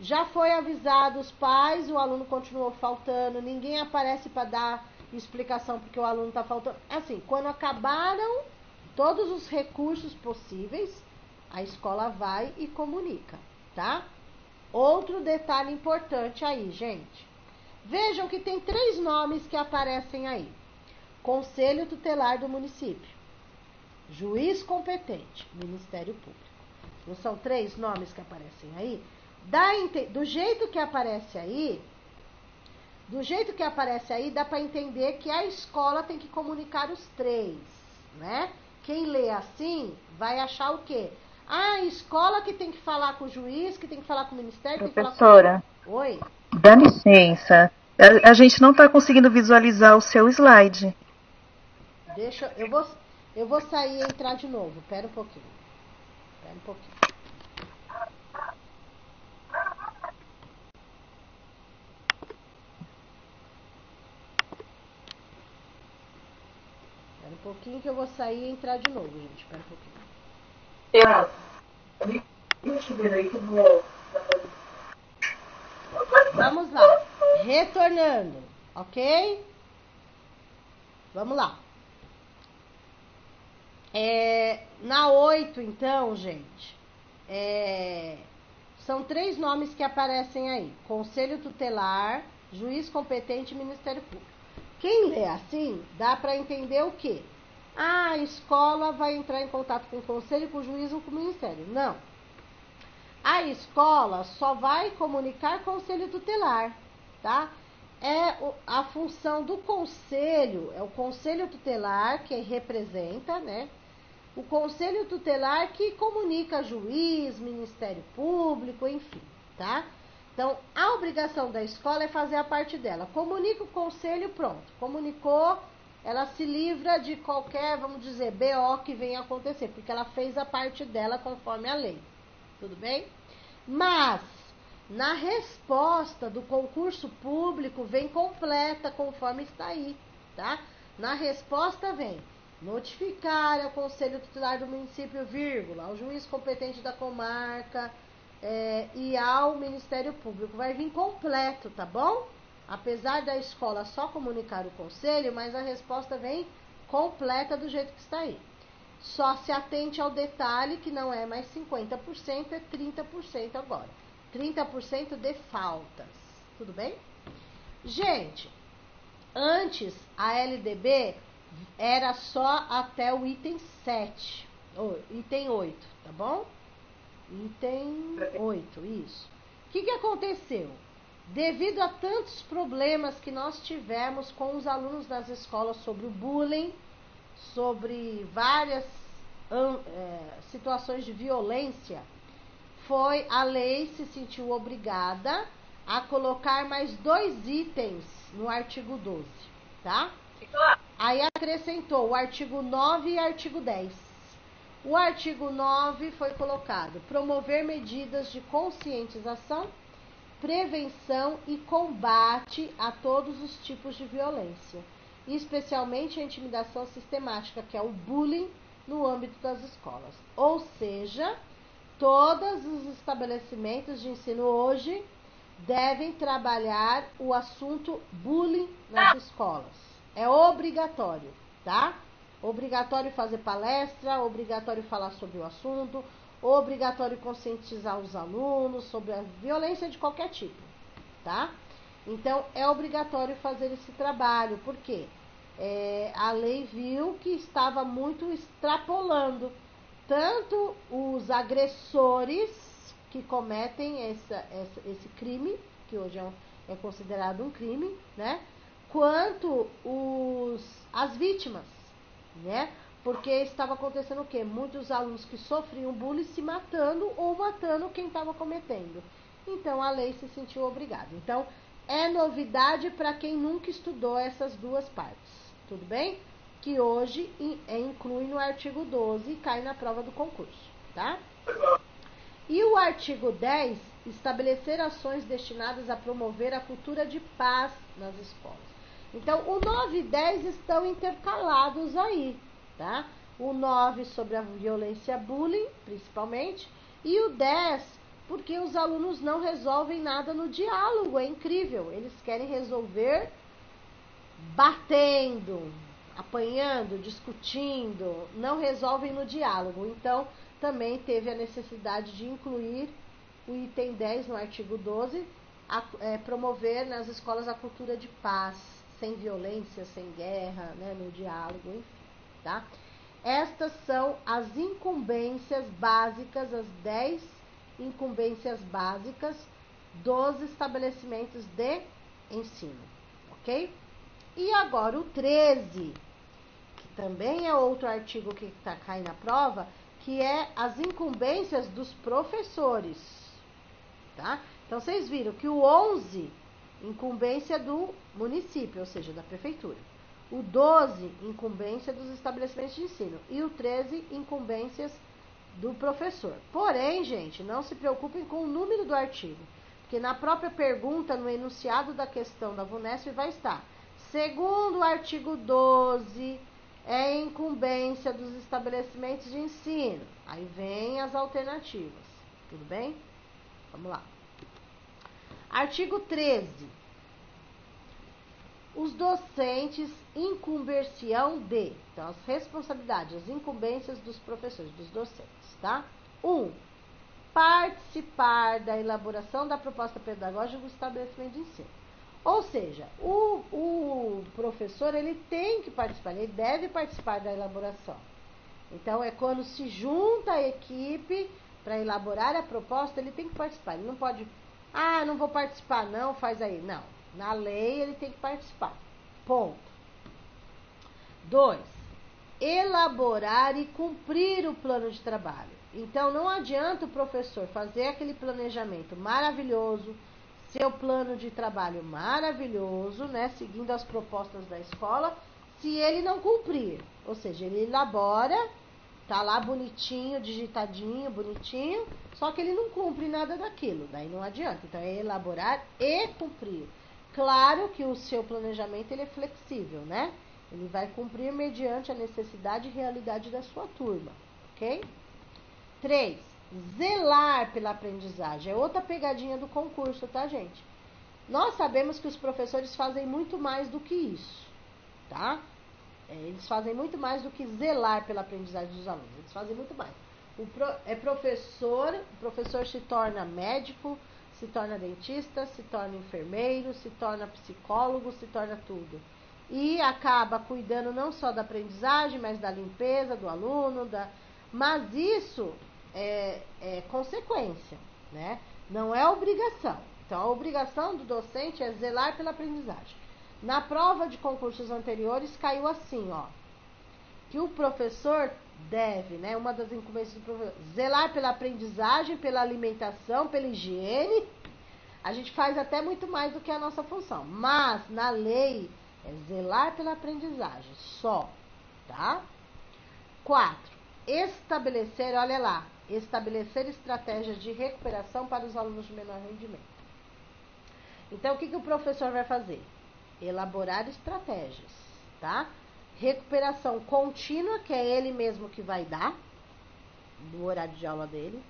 A: já foi avisado os pais, o aluno continuou faltando, ninguém aparece para dar explicação porque o aluno está faltando. Assim, quando acabaram todos os recursos possíveis, a escola vai e comunica, tá? Outro detalhe importante aí, gente. Vejam que tem 3 nomes que aparecem aí. Conselho Tutelar do município, juiz competente, Ministério Público. Não são 3 nomes que aparecem aí? Do jeito que aparece aí, dá para entender que a escola tem que comunicar os 3, né? Quem lê assim vai achar o quê? A escola que tem que falar com o juiz, que tem que falar com o ministério, que tem que
F: Professora,
A: falar com... Oi?
F: dá licença. A gente não está conseguindo visualizar o seu slide.
A: Eu vou sair e entrar de novo. Espera um pouquinho. Espera um pouquinho que eu vou sair e entrar de novo, gente. Espera um pouquinho. Vamos lá. Retornando, ok? Vamos lá. Na 8, então, gente, são 3 nomes que aparecem aí. Conselho Tutelar, Juiz Competente e Ministério Público. Quem lê assim, dá para entender o quê? A escola vai entrar em contato com o conselho, com o juiz ou com o ministério. Não. A escola só vai comunicar conselho tutelar, tá? A função do conselho, é o conselho tutelar que representa, né? o conselho tutelar que comunica juiz, Ministério Público, enfim, tá? Então, a obrigação da escola é fazer a parte dela. Comunica o conselho, pronto. Comunicou, ela se livra de qualquer, vamos dizer, BO que venha acontecer, porque ela fez a parte dela conforme a lei. Tudo bem? Mas, na resposta do concurso público, vem completa conforme está aí, tá? Na resposta vem notificar ao conselho tutelar do município, vírgula, ao juiz competente da comarca e ao Ministério Público. Vai vir completo, tá bom? Apesar da escola só comunicar o conselho, mas a resposta vem completa do jeito que está aí. Só se atente ao detalhe que não é mais 50%, é 30% agora. 30% de faltas. Tudo bem? Gente, antes a LDB era só até o item 7, ou item 8, tá bom? Item 8, isso. O que aconteceu? Devido a tantos problemas que nós tivemos com os alunos das escolas sobre o bullying, sobre várias situações de violência, a lei se sentiu obrigada a colocar mais 2 itens no artigo 12, tá? Aí acrescentou o artigo 9 e artigo 10. O artigo 9 foi colocado: promover medidas de conscientização, prevenção e combate a todos os tipos de violência, especialmente a intimidação sistemática, que é o bullying no âmbito das escolas. Ou seja, todos os estabelecimentos de ensino hoje devem trabalhar o assunto bullying nas escolas. É obrigatório, tá? Obrigatório fazer palestra, obrigatório falar sobre o assunto, obrigatório conscientizar os alunos sobre a violência de qualquer tipo, tá? Então, é obrigatório fazer esse trabalho, porque a lei viu que estava muito extrapolando tanto os agressores que cometem esse crime, que hoje é considerado um crime, né? Quanto as vítimas, né? Porque estava acontecendo o quê? Muitos alunos que sofriam bullying se matando ou matando quem estava cometendo. Então, a lei se sentiu obrigada. Então, é novidade para quem nunca estudou essas duas partes, tudo bem? Que hoje inclui no artigo 12 e cai na prova do concurso, tá? E o artigo 10, estabelecer ações destinadas a promover a cultura de paz nas escolas. Então, o 9 e 10 estão intercalados aí, tá? O 9 sobre a violência bullying, principalmente, e o 10 porque os alunos não resolvem nada no diálogo, é incrível. Eles querem resolver batendo, apanhando, discutindo, não resolvem no diálogo. Então, também teve a necessidade de incluir o item 10 no artigo 12, promover nas escolas a cultura de paz, sem violência, sem guerra, né, no diálogo, enfim, tá? Estas são as incumbências básicas, as 10 incumbências básicas dos estabelecimentos de ensino, ok? E agora o 13, que também é outro artigo que cai na prova, que é as incumbências dos professores, tá? Então, vocês viram que o 11, incumbência do município, ou seja, da prefeitura. O 12, incumbência dos estabelecimentos de ensino. E o 13, incumbências do professor. Porém, gente, não se preocupem com o número do artigo, porque na própria pergunta, no enunciado da questão da VUNESP, vai estar: segundo o artigo 12, é incumbência dos estabelecimentos de ensino. Aí vem as alternativas. Tudo bem? Vamos lá. Artigo 13. Os docentes incumber-se-ão de... Então, as responsabilidades, as incumbências dos professores, dos docentes, tá? 1. Participar da elaboração da proposta pedagógica do estabelecimento de ensino. Ou seja, o professor, ele tem que participar, ele deve participar da elaboração. Então, é quando se junta a equipe para elaborar a proposta, ele tem que participar. Ele não pode, não vou participar não, faz aí. Não, na lei ele tem que participar. Ponto. 2. elaborar e cumprir o plano de trabalho. Então, não adianta o professor fazer aquele planejamento maravilhoso, seu plano de trabalho maravilhoso, né, seguindo as propostas da escola, se ele não cumprir. Ou seja, ele elabora, tá lá bonitinho, digitadinho, bonitinho, só que ele não cumpre nada daquilo, daí não adianta. Então, é elaborar e cumprir. Claro que o seu planejamento ele é flexível, né? Ele vai cumprir mediante a necessidade e realidade da sua turma, ok? 3. Zelar pela aprendizagem. É outra pegadinha do concurso, tá, gente? Nós sabemos que os professores fazem muito mais do que isso, tá? Eles fazem muito mais do que zelar pela aprendizagem dos alunos. Eles fazem muito mais. O professor se torna médico, se torna dentista, se torna enfermeiro, se torna psicólogo, se torna tudo. E acaba cuidando não só da aprendizagem, mas da limpeza do aluno, mas isso é consequência, né? Não é obrigação. Então, a obrigação do docente é zelar pela aprendizagem. Na prova de concursos anteriores, caiu assim, ó, que o professor deve, né, uma das incumbências do professor, zelar pela aprendizagem, pela alimentação, pela higiene. A gente faz até muito mais do que a nossa função, mas na lei é zelar pela aprendizagem, só, tá? 4. Estabelecer, olha lá, estabelecer estratégias de recuperação para os alunos de menor rendimento. Então, o que o professor vai fazer? Elaborar estratégias, tá? Recuperação contínua, que é ele mesmo que vai dar, do horário de aula dele,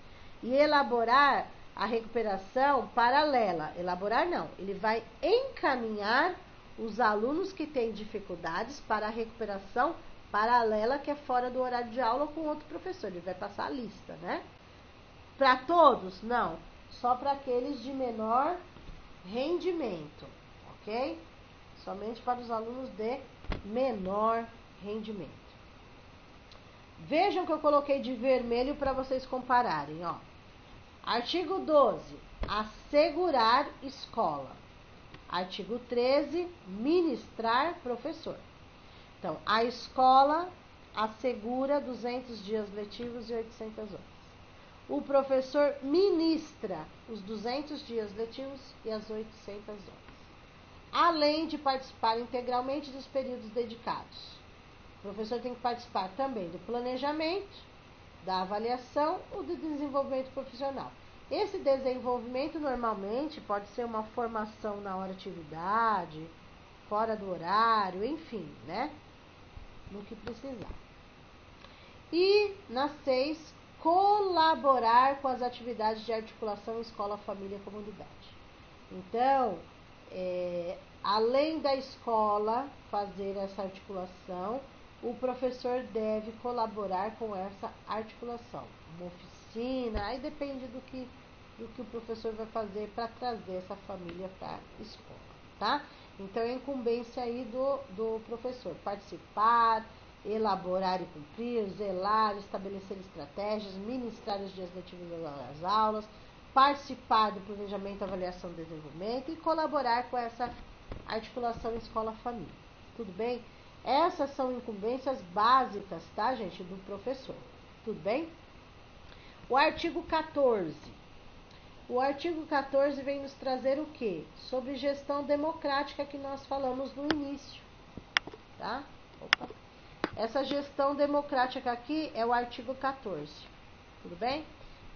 A: e elaborar a recuperação paralela. Elaborar não, ele vai encaminhar os alunos que têm dificuldades para a recuperação paralela, que é fora do horário de aula com outro professor. Ele vai passar a lista, né? Para todos? Não, só para aqueles de menor rendimento, ok? Somente para os alunos de menor rendimento. Vejam que eu coloquei de vermelho para vocês compararem, ó. Artigo 12, assegurar escola. Artigo 13, ministrar professor. Então, a escola assegura 200 dias letivos e 800 horas. O professor ministra os 200 dias letivos e as 800 horas, além de participar integralmente dos períodos dedicados. O professor tem que participar também do planejamento, da avaliação ou do desenvolvimento profissional. Esse desenvolvimento normalmente pode ser uma formação na hora de atividade, fora do horário, enfim, né? No que precisar. E na 6, colaborar com as atividades de articulação escola, família e comunidade. Então, além da escola fazer essa articulação, o professor deve colaborar com essa articulação. Uma oficina, aí depende do que o professor vai fazer para trazer essa família para a escola, tá? Então, é incumbência aí do professor participar, elaborar e cumprir, zelar, estabelecer estratégias, ministrar os dias letivos das aulas, participar do planejamento, avaliação e desenvolvimento e colaborar com essa articulação escola-família. Tudo bem? Essas são incumbências básicas, tá, gente, do professor. Tudo bem? O artigo 14. O artigo 14 vem nos trazer o quê? Sobre gestão democrática que nós falamos no início, tá? Opa. Essa gestão democrática aqui é o artigo 14, tudo bem?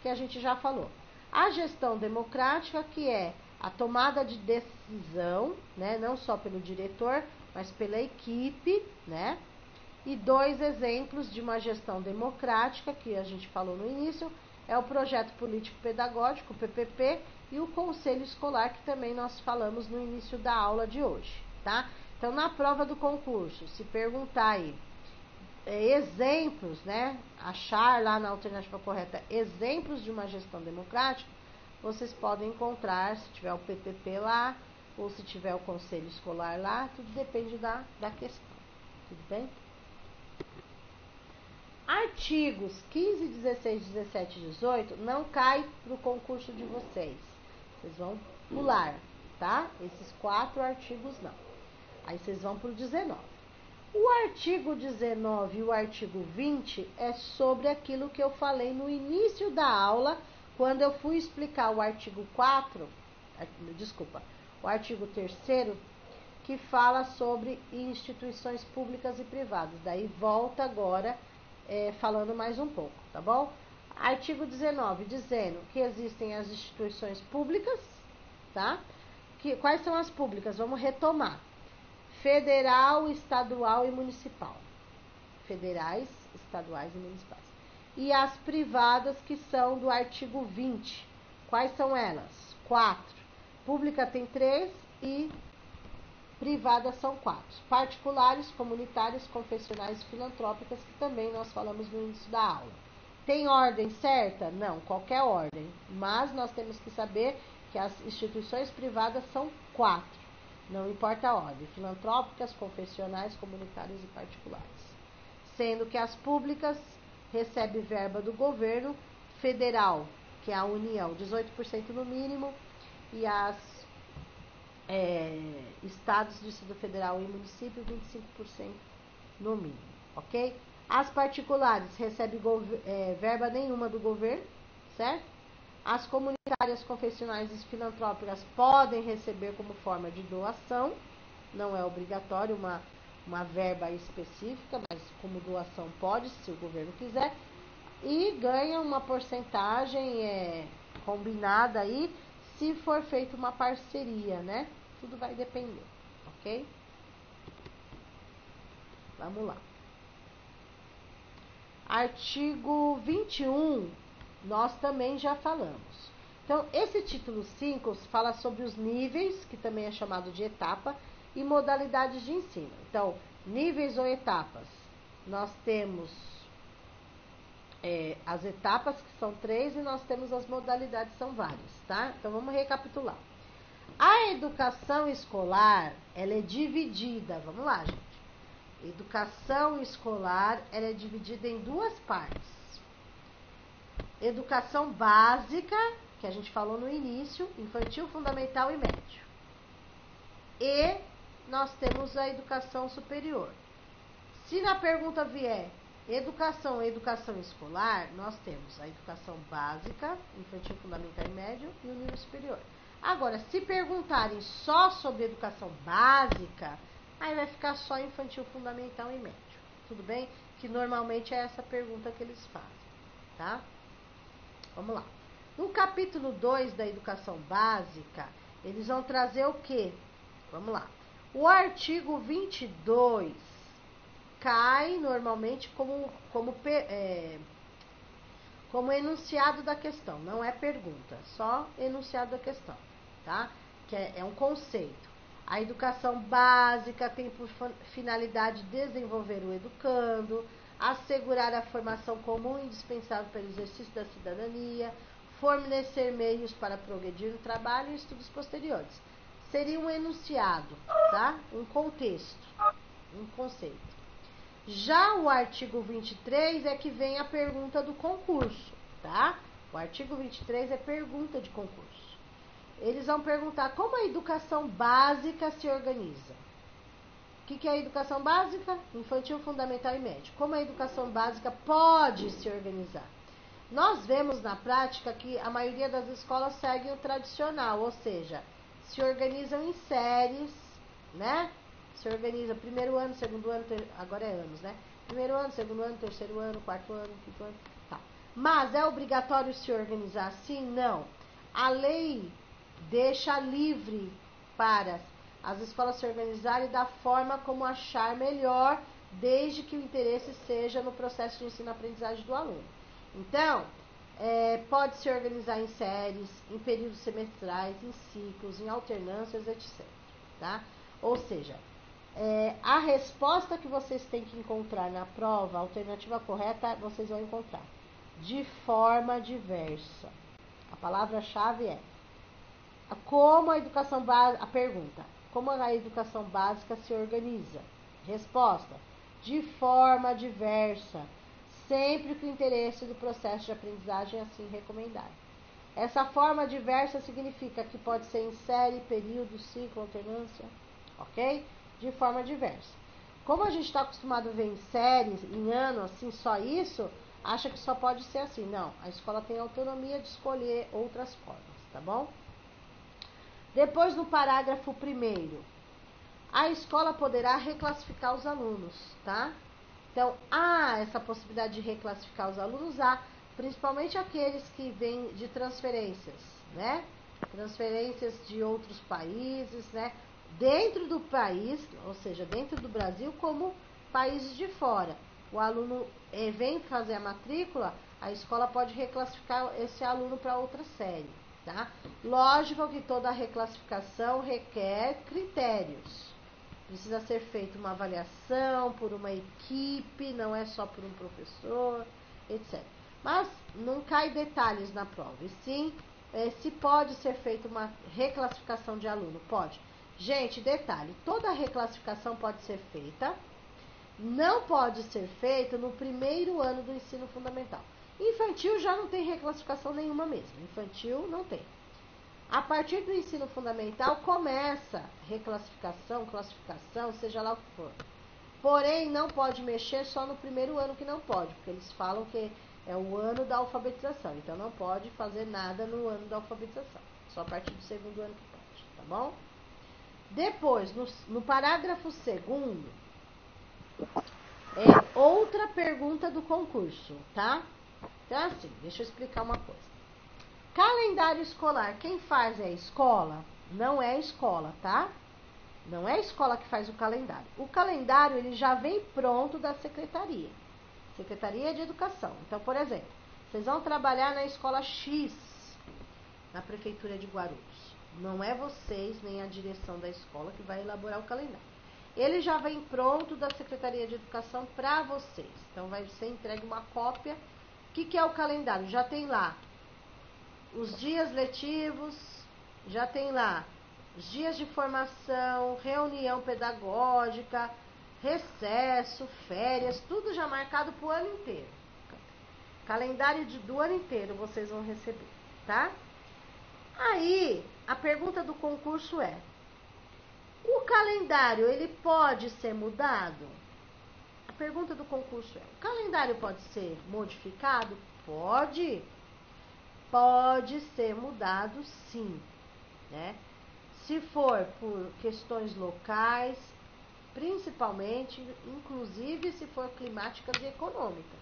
A: Que a gente já falou. A gestão democrática, que é a tomada de decisão, né? Não só pelo diretor, mas pela equipe, né? E 2 exemplos de uma gestão democrática, que a gente falou no início, é o projeto político-pedagógico, o PPP, e o conselho escolar, que também nós falamos no início da aula de hoje, tá? Então, na prova do concurso, se perguntar aí, exemplos, né? Achar lá na alternativa correta exemplos de uma gestão democrática, vocês podem encontrar, se tiver o PPP lá, ou se tiver o conselho escolar lá, tudo depende da questão, tudo bem? Artigos 15, 16, 17 e 18 não cai para o concurso de vocês. Vocês vão pular, tá? Esses 4 artigos não. Aí vocês vão para o 19. O artigo 19 e o artigo 20 é sobre aquilo que eu falei no início da aula, quando eu fui explicar o artigo 4, o artigo 3º, que fala sobre instituições públicas e privadas. Daí volta agora falando mais um pouco, tá bom? Artigo 19, dizendo que existem as instituições públicas, tá? Quais são as públicas? Vamos retomar. Federal, estadual e municipal. Federais, estaduais e municipais. E as privadas, que são do artigo 20. Quais são elas? 4. Pública tem 3 e privadas são 4. Particulares, comunitárias, confessionais e filantrópicas, que também nós falamos no início da aula. Tem ordem certa? Não, qualquer ordem. Mas nós temos que saber que as instituições privadas são 4. Não importa a ordem. Filantrópicas, confessionais, comunitárias e particulares. Sendo que as públicas recebem verba do governo federal, que é a União, 18% no mínimo, e as estados, Distrito Federal e município, 25% no mínimo, ok? As particulares recebem verba nenhuma do governo, certo? As comunitárias, confessionais e filantrópicas podem receber como forma de doação, não é obrigatório uma verba específica, mas como doação pode, se o governo quiser, e ganha uma porcentagem combinada aí, se for feita uma parceria, né? Tudo vai depender, ok? Vamos lá. Artigo 21, nós também já falamos. Então, esse título 5 fala sobre os níveis, que também é chamado de etapa, e modalidades de ensino. Então, níveis ou etapas, nós temos as etapas, que são 3, e nós temos as modalidades, são várias, tá? Então, vamos recapitular. A educação escolar, ela é dividida, vamos lá, gente. Educação escolar, ela é dividida em 2 partes. Educação básica, que a gente falou no início, infantil, fundamental e médio. E nós temos a educação superior. Se na pergunta vier educação e educação escolar, nós temos a educação básica, infantil, fundamental e médio, e o nível superior. Agora, se perguntarem só sobre educação básica, aí vai ficar só infantil, fundamental e médio. Tudo bem? Que normalmente é essa pergunta que eles fazem, tá? Vamos lá. No capítulo 2 da educação básica, eles vão trazer o quê? Vamos lá. O artigo 22 cai normalmente como enunciado da questão. Não é pergunta, só enunciado da questão, tá? Que é um conceito. A educação básica tem por finalidade desenvolver o educando, assegurar a formação comum e indispensável para o exercício da cidadania, fornecer meios para progredir no trabalho e estudos posteriores. Seria um enunciado, tá? Um contexto, um conceito. Já o artigo 23 é que vem a pergunta do concurso, tá? O artigo 23 é pergunta de concurso. Eles vão perguntar como a educação básica se organiza. O que é a educação básica? Infantil, fundamental e médio. Como a educação básica pode se organizar? Nós vemos na prática que a maioria das escolas seguem o tradicional, ou seja, se organizam em séries, né? Se organiza primeiro ano, segundo ano, agora é anos, né? Primeiro ano, segundo ano, terceiro ano, quarto ano, quinto ano, tá. Mas é obrigatório se organizar assim? Não. A lei deixa livre para as escolas se organizarem da forma como achar melhor, desde que o interesse seja no processo de ensino-aprendizagem do aluno. Então, pode se organizar em séries, em períodos semestrais, em ciclos, em alternâncias, etc. Tá? Ou seja, a resposta que vocês têm que encontrar na prova, a alternativa correta, vocês vão encontrar de forma diversa. A palavra-chave é como a educação básica, a pergunta, como a educação básica se organiza? Resposta, de forma diversa, sempre que o interesse do processo de aprendizagem assim recomendar. Essa forma diversa significa que pode ser em série, período, ciclo, alternância, ok? De forma diversa. como a gente está acostumado a ver em séries, em ano, assim, só isso, acha que só pode ser assim. Não, a escola tem autonomia de escolher outras formas, tá bom? Depois, no parágrafo 1º, a escola poderá reclassificar os alunos, tá? Então, há essa possibilidade de reclassificar os alunos, principalmente aqueles que vêm de transferências, né? Transferências de outros países, né? Dentro do país, ou seja, dentro do Brasil, como países de fora. O aluno vem fazer a matrícula, a escola pode reclassificar esse aluno para outra série, tá? Lógico que toda reclassificação requer critérios. Precisa ser feita uma avaliação por uma equipe, não é só por um professor, etc. Mas não cai detalhes na prova. E sim, se pode ser feita uma reclassificação de aluno, pode. Gente, detalhe, toda reclassificação pode ser feita, não pode ser feita no primeiro ano do ensino fundamental. Infantil já não tem reclassificação nenhuma mesmo, infantil não tem. A partir do ensino fundamental começa reclassificação, classificação, seja lá o que for. Porém, não pode mexer só no primeiro ano que não pode, porque eles falam que é o ano da alfabetização. Então, não pode fazer nada no ano da alfabetização. Só a partir do segundo ano que pode, tá bom? Depois, no parágrafo 2º, é outra pergunta do concurso, tá? Então, assim, deixa eu explicar uma coisa. Calendário escolar, quem faz é a escola? Não é a escola, tá? Não é a escola que faz o calendário. O calendário, ele já vem pronto da secretaria. Secretaria de Educação. Então, por exemplo, vocês vão trabalhar na escola X, na Prefeitura de Guarulhos. Não é vocês, nem a direção da escola que vai elaborar o calendário. Ele já vem pronto da Secretaria de Educação para vocês. Então, vai ser entregue uma cópia. O que é o calendário? Já tem lá os dias letivos, já tem lá os dias de formação, reunião pedagógica, recesso, férias, tudo já marcado para o ano inteiro. Calendário do ano inteiro vocês vão receber, tá? Aí, a pergunta do concurso é: o calendário, ele pode ser mudado? A pergunta do concurso é: o calendário pode ser modificado? Pode. Pode ser mudado, sim, né? Se for por questões locais, principalmente, inclusive se for climáticas e econômicas.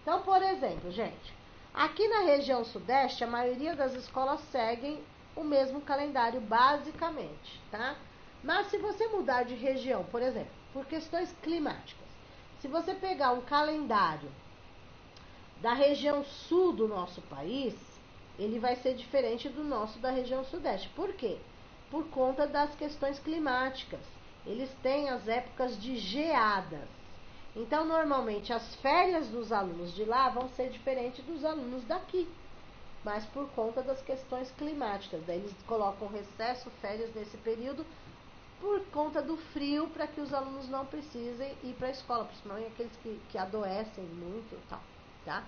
A: Então, por exemplo, gente, aqui na região sudeste, a maioria das escolas seguem o mesmo calendário, basicamente, tá? Mas se você mudar de região, por exemplo, por questões climáticas, se você pegar um calendário da região sul do nosso país, ele vai ser diferente do nosso da região sudeste. Por quê? Por conta das questões climáticas. Eles têm as épocas de geadas. Então, normalmente, as férias dos alunos de lá vão ser diferentes dos alunos daqui. Mas por conta das questões climáticas. Daí eles colocam recesso, férias nesse período, por conta do frio, para que os alunos não precisem ir para a escola, principalmente aqueles que adoecem muito e tal, tá?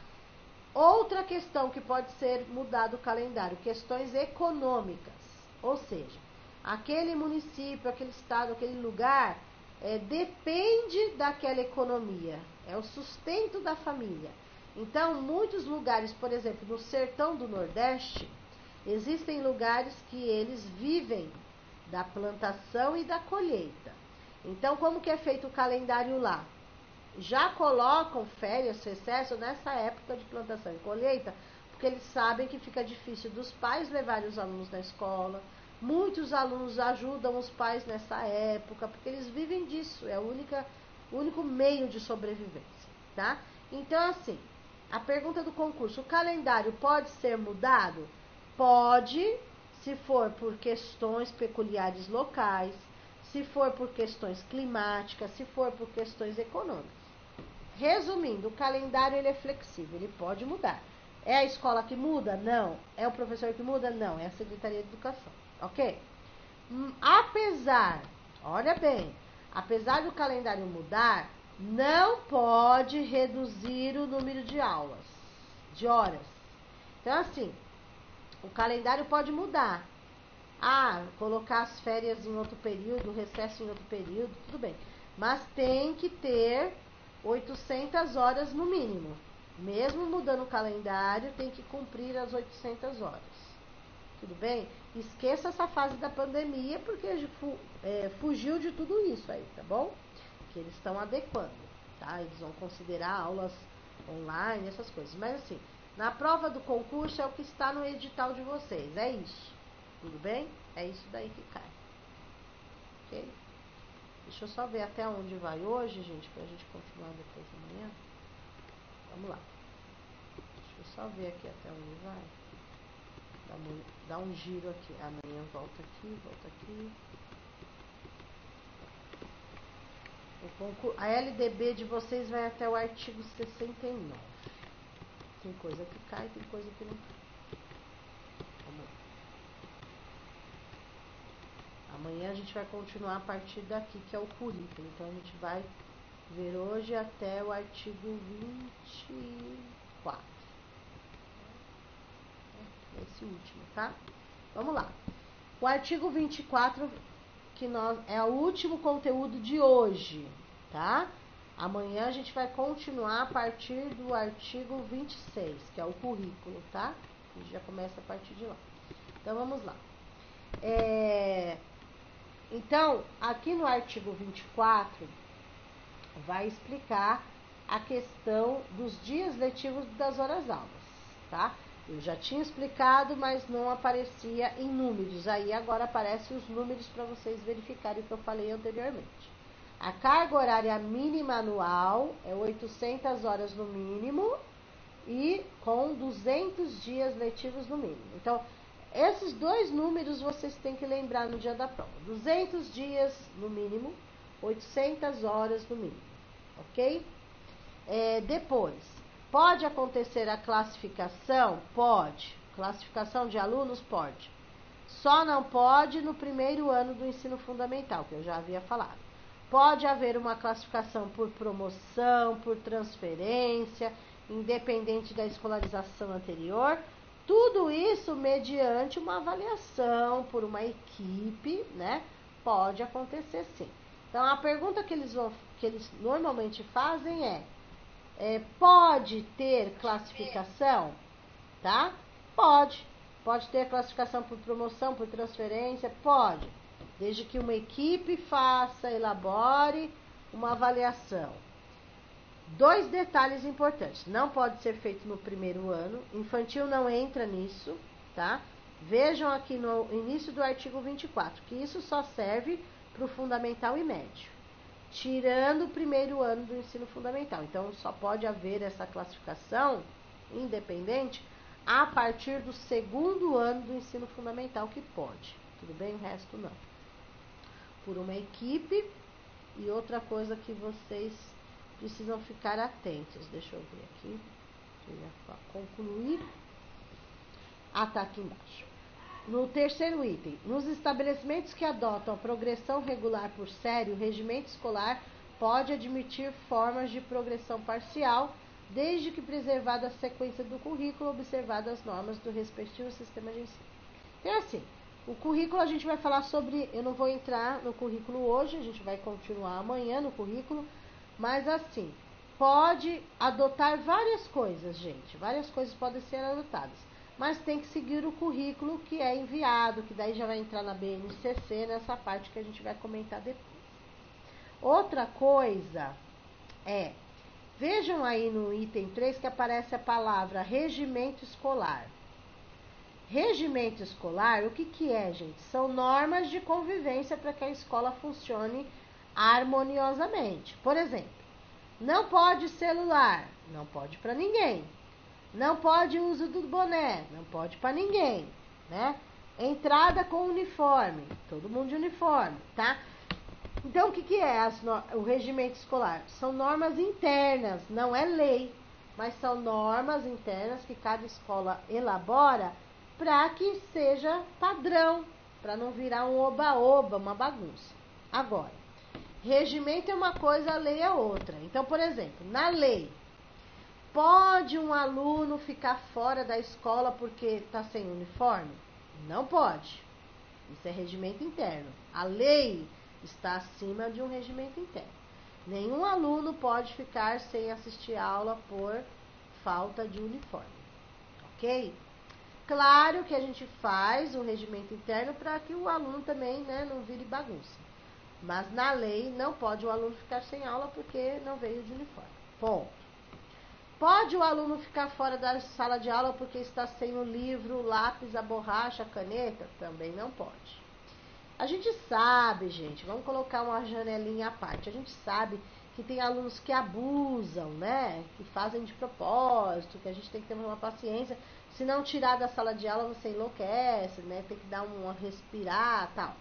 A: Outra questão que pode ser mudado o calendário, questões econômicas, ou seja, aquele município, aquele estado, aquele lugar, depende daquela economia, é o sustento da família. Então, muitos lugares, por exemplo, no sertão do Nordeste, existem lugares que eles vivem da plantação e da colheita. Então, como que é feito o calendário lá? Já colocam férias, recesso nessa época de plantação e colheita, porque eles sabem que fica difícil dos pais levarem os alunos na escola. Muitos alunos ajudam os pais nessa época, porque eles vivem disso, é o único meio de sobrevivência, tá? Então, assim, a pergunta do concurso: o calendário pode ser mudado? Pode, se for por questões peculiares locais, se for por questões climáticas, se for por questões econômicas. Resumindo, o calendário, ele é flexível, ele pode mudar. É a escola que muda? Não. É o professor que muda? Não. É a Secretaria de Educação, ok? Apesar, olha bem, apesar do calendário mudar, não pode reduzir o número de aulas, de horas. Então, assim, o calendário pode mudar. Colocar as férias em outro período, o recesso em outro período, tudo bem. mas tem que ter 800 horas no mínimo. Mesmo mudando o calendário, tem que cumprir as 800 horas. Tudo bem? Esqueça essa fase da pandemia, porque fugiu de tudo isso aí, tá bom? Que eles estão adequando, tá? Eles vão considerar aulas online, essas coisas. Mas assim, na prova do concurso é o que está no edital de vocês, é isso. Tudo bem? É isso daí que cai. Ok? Deixa eu só ver até onde vai hoje, gente, pra gente continuar depois da manhã. Vamos lá. Deixa eu só ver aqui até onde vai. Dá um giro aqui. Amanhã volta aqui, volta aqui. A LDB de vocês vai até o artigo 69. Tem coisa que cai, tem coisa que não cai. Vamos lá. Amanhã a gente vai continuar a partir daqui, que é o currículo. Então a gente vai ver hoje até o artigo 24. Esse último, tá? Vamos lá. O artigo 24, que é o último conteúdo de hoje, tá? Amanhã a gente vai continuar a partir do artigo 26, que é o currículo, tá? A gente já começa a partir de lá. Então, vamos lá. Então, aqui no artigo 24, vai explicar a questão dos dias letivos das horas-aulas, tá? Eu já tinha explicado, mas não aparecia em números. Aí agora aparecem os números para vocês verificarem o que eu falei anteriormente. A carga horária mínima anual é 800 horas no mínimo e com 200 dias letivos no mínimo. Então, esses dois números vocês têm que lembrar no dia da prova. 200 dias no mínimo, 800 horas no mínimo, ok? Depois, pode acontecer a classificação? Pode. Classificação de alunos? Pode. Só não pode no primeiro ano do ensino fundamental, que eu já havia falado. Pode haver uma classificação por promoção, por transferência, independente da escolarização anterior. Tudo isso mediante uma avaliação por uma equipe, né? Pode acontecer sim. Então, a pergunta que eles normalmente fazem pode ter classificação? Tá? Pode. Pode ter classificação por promoção, por transferência? Pode. Desde que uma equipe elabore uma avaliação. 2 detalhes importantes. Não pode ser feito no primeiro ano. Infantil não entra nisso, tá? Vejam aqui no início do artigo 24, que isso só serve para o fundamental e médio, tirando o primeiro ano do ensino fundamental. Então, só pode haver essa classificação independente a partir do segundo ano do ensino fundamental, que pode. Tudo bem? O resto não. Por uma equipe. E outra coisa que vocês precisam ficar atentos. Deixa eu ver aqui. Eu ia concluir. Tá aqui embaixo. No terceiro item, nos estabelecimentos que adotam a progressão regular por série, o regimento escolar pode admitir formas de progressão parcial, desde que preservada a sequência do currículo, observadas as normas do respectivo sistema de ensino. Então, assim, o currículo a gente vai falar sobre, eu não vou entrar no currículo hoje, a gente vai continuar amanhã no currículo, mas assim, pode adotar várias coisas, gente, várias coisas podem ser adotadas, mas tem que seguir o currículo que é enviado, que daí já vai entrar na BNCC, nessa parte que a gente vai comentar depois. Outra coisa vejam aí no item 3 que aparece a palavra regimento escolar. Regimento escolar, o que é, gente? São normas de convivência para que a escola funcione harmoniosamente. Por exemplo, não pode celular, não pode para ninguém. Não pode uso do boné, não pode para ninguém, né? Entrada com uniforme, todo mundo de uniforme, tá? Então, o que é o regimento escolar? São normas internas, não é lei, mas são normas internas que cada escola elabora para que seja padrão, para não virar um oba-oba, uma bagunça. Agora, regimento é uma coisa, a lei é outra. Então, por exemplo, na lei, pode um aluno ficar fora da escola porque está sem uniforme? Não pode. Isso é regimento interno. A lei está acima de um regimento interno. Nenhum aluno pode ficar sem assistir aula por falta de uniforme, ok? Claro que a gente faz o regimento interno para que o aluno também, né, não vire bagunça. Mas na lei não pode o aluno ficar sem aula porque não veio de uniforme. Ponto. Pode o aluno ficar fora da sala de aula porque está sem o livro, o lápis, a borracha, a caneta? Também não pode. A gente sabe, gente, vamos colocar uma janelinha à parte. A gente sabe que tem alunos que abusam, né? Que fazem de propósito, que a gente tem que ter uma paciência. Se não tirar da sala de aula, você enlouquece, né? Tem que dar uma respirar, tal.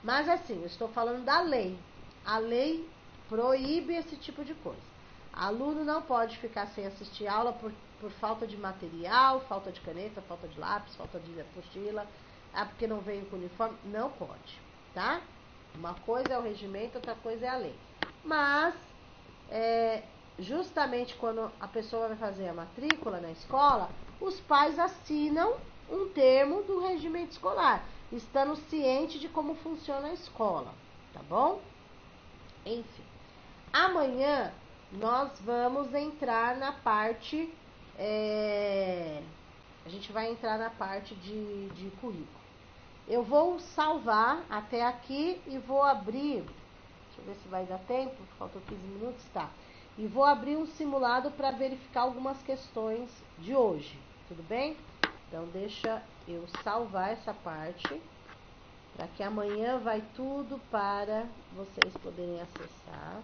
A: Mas assim, eu estou falando da lei. A lei proíbe esse tipo de coisa. Aluno não pode ficar sem assistir aula por falta de material, falta de caneta, falta de lápis, falta de apostila, porque não veio com uniforme. Não pode, tá? Uma coisa é o regimento, outra coisa é a lei. Mas, justamente quando a pessoa vai fazer a matrícula na escola, os pais assinam um termo do regimento escolar, estando ciente de como funciona a escola, tá bom? Enfim, amanhã nós vamos entrar na parte, a gente vai entrar na parte de currículo. Eu vou salvar até aqui e vou abrir, deixa eu ver se vai dar tempo, faltam 15 minutos, tá. E vou abrir um simulado para verificar algumas questões de hoje, tudo bem? Então, deixa eu salvar essa parte, para que amanhã vai tudo para vocês poderem acessar.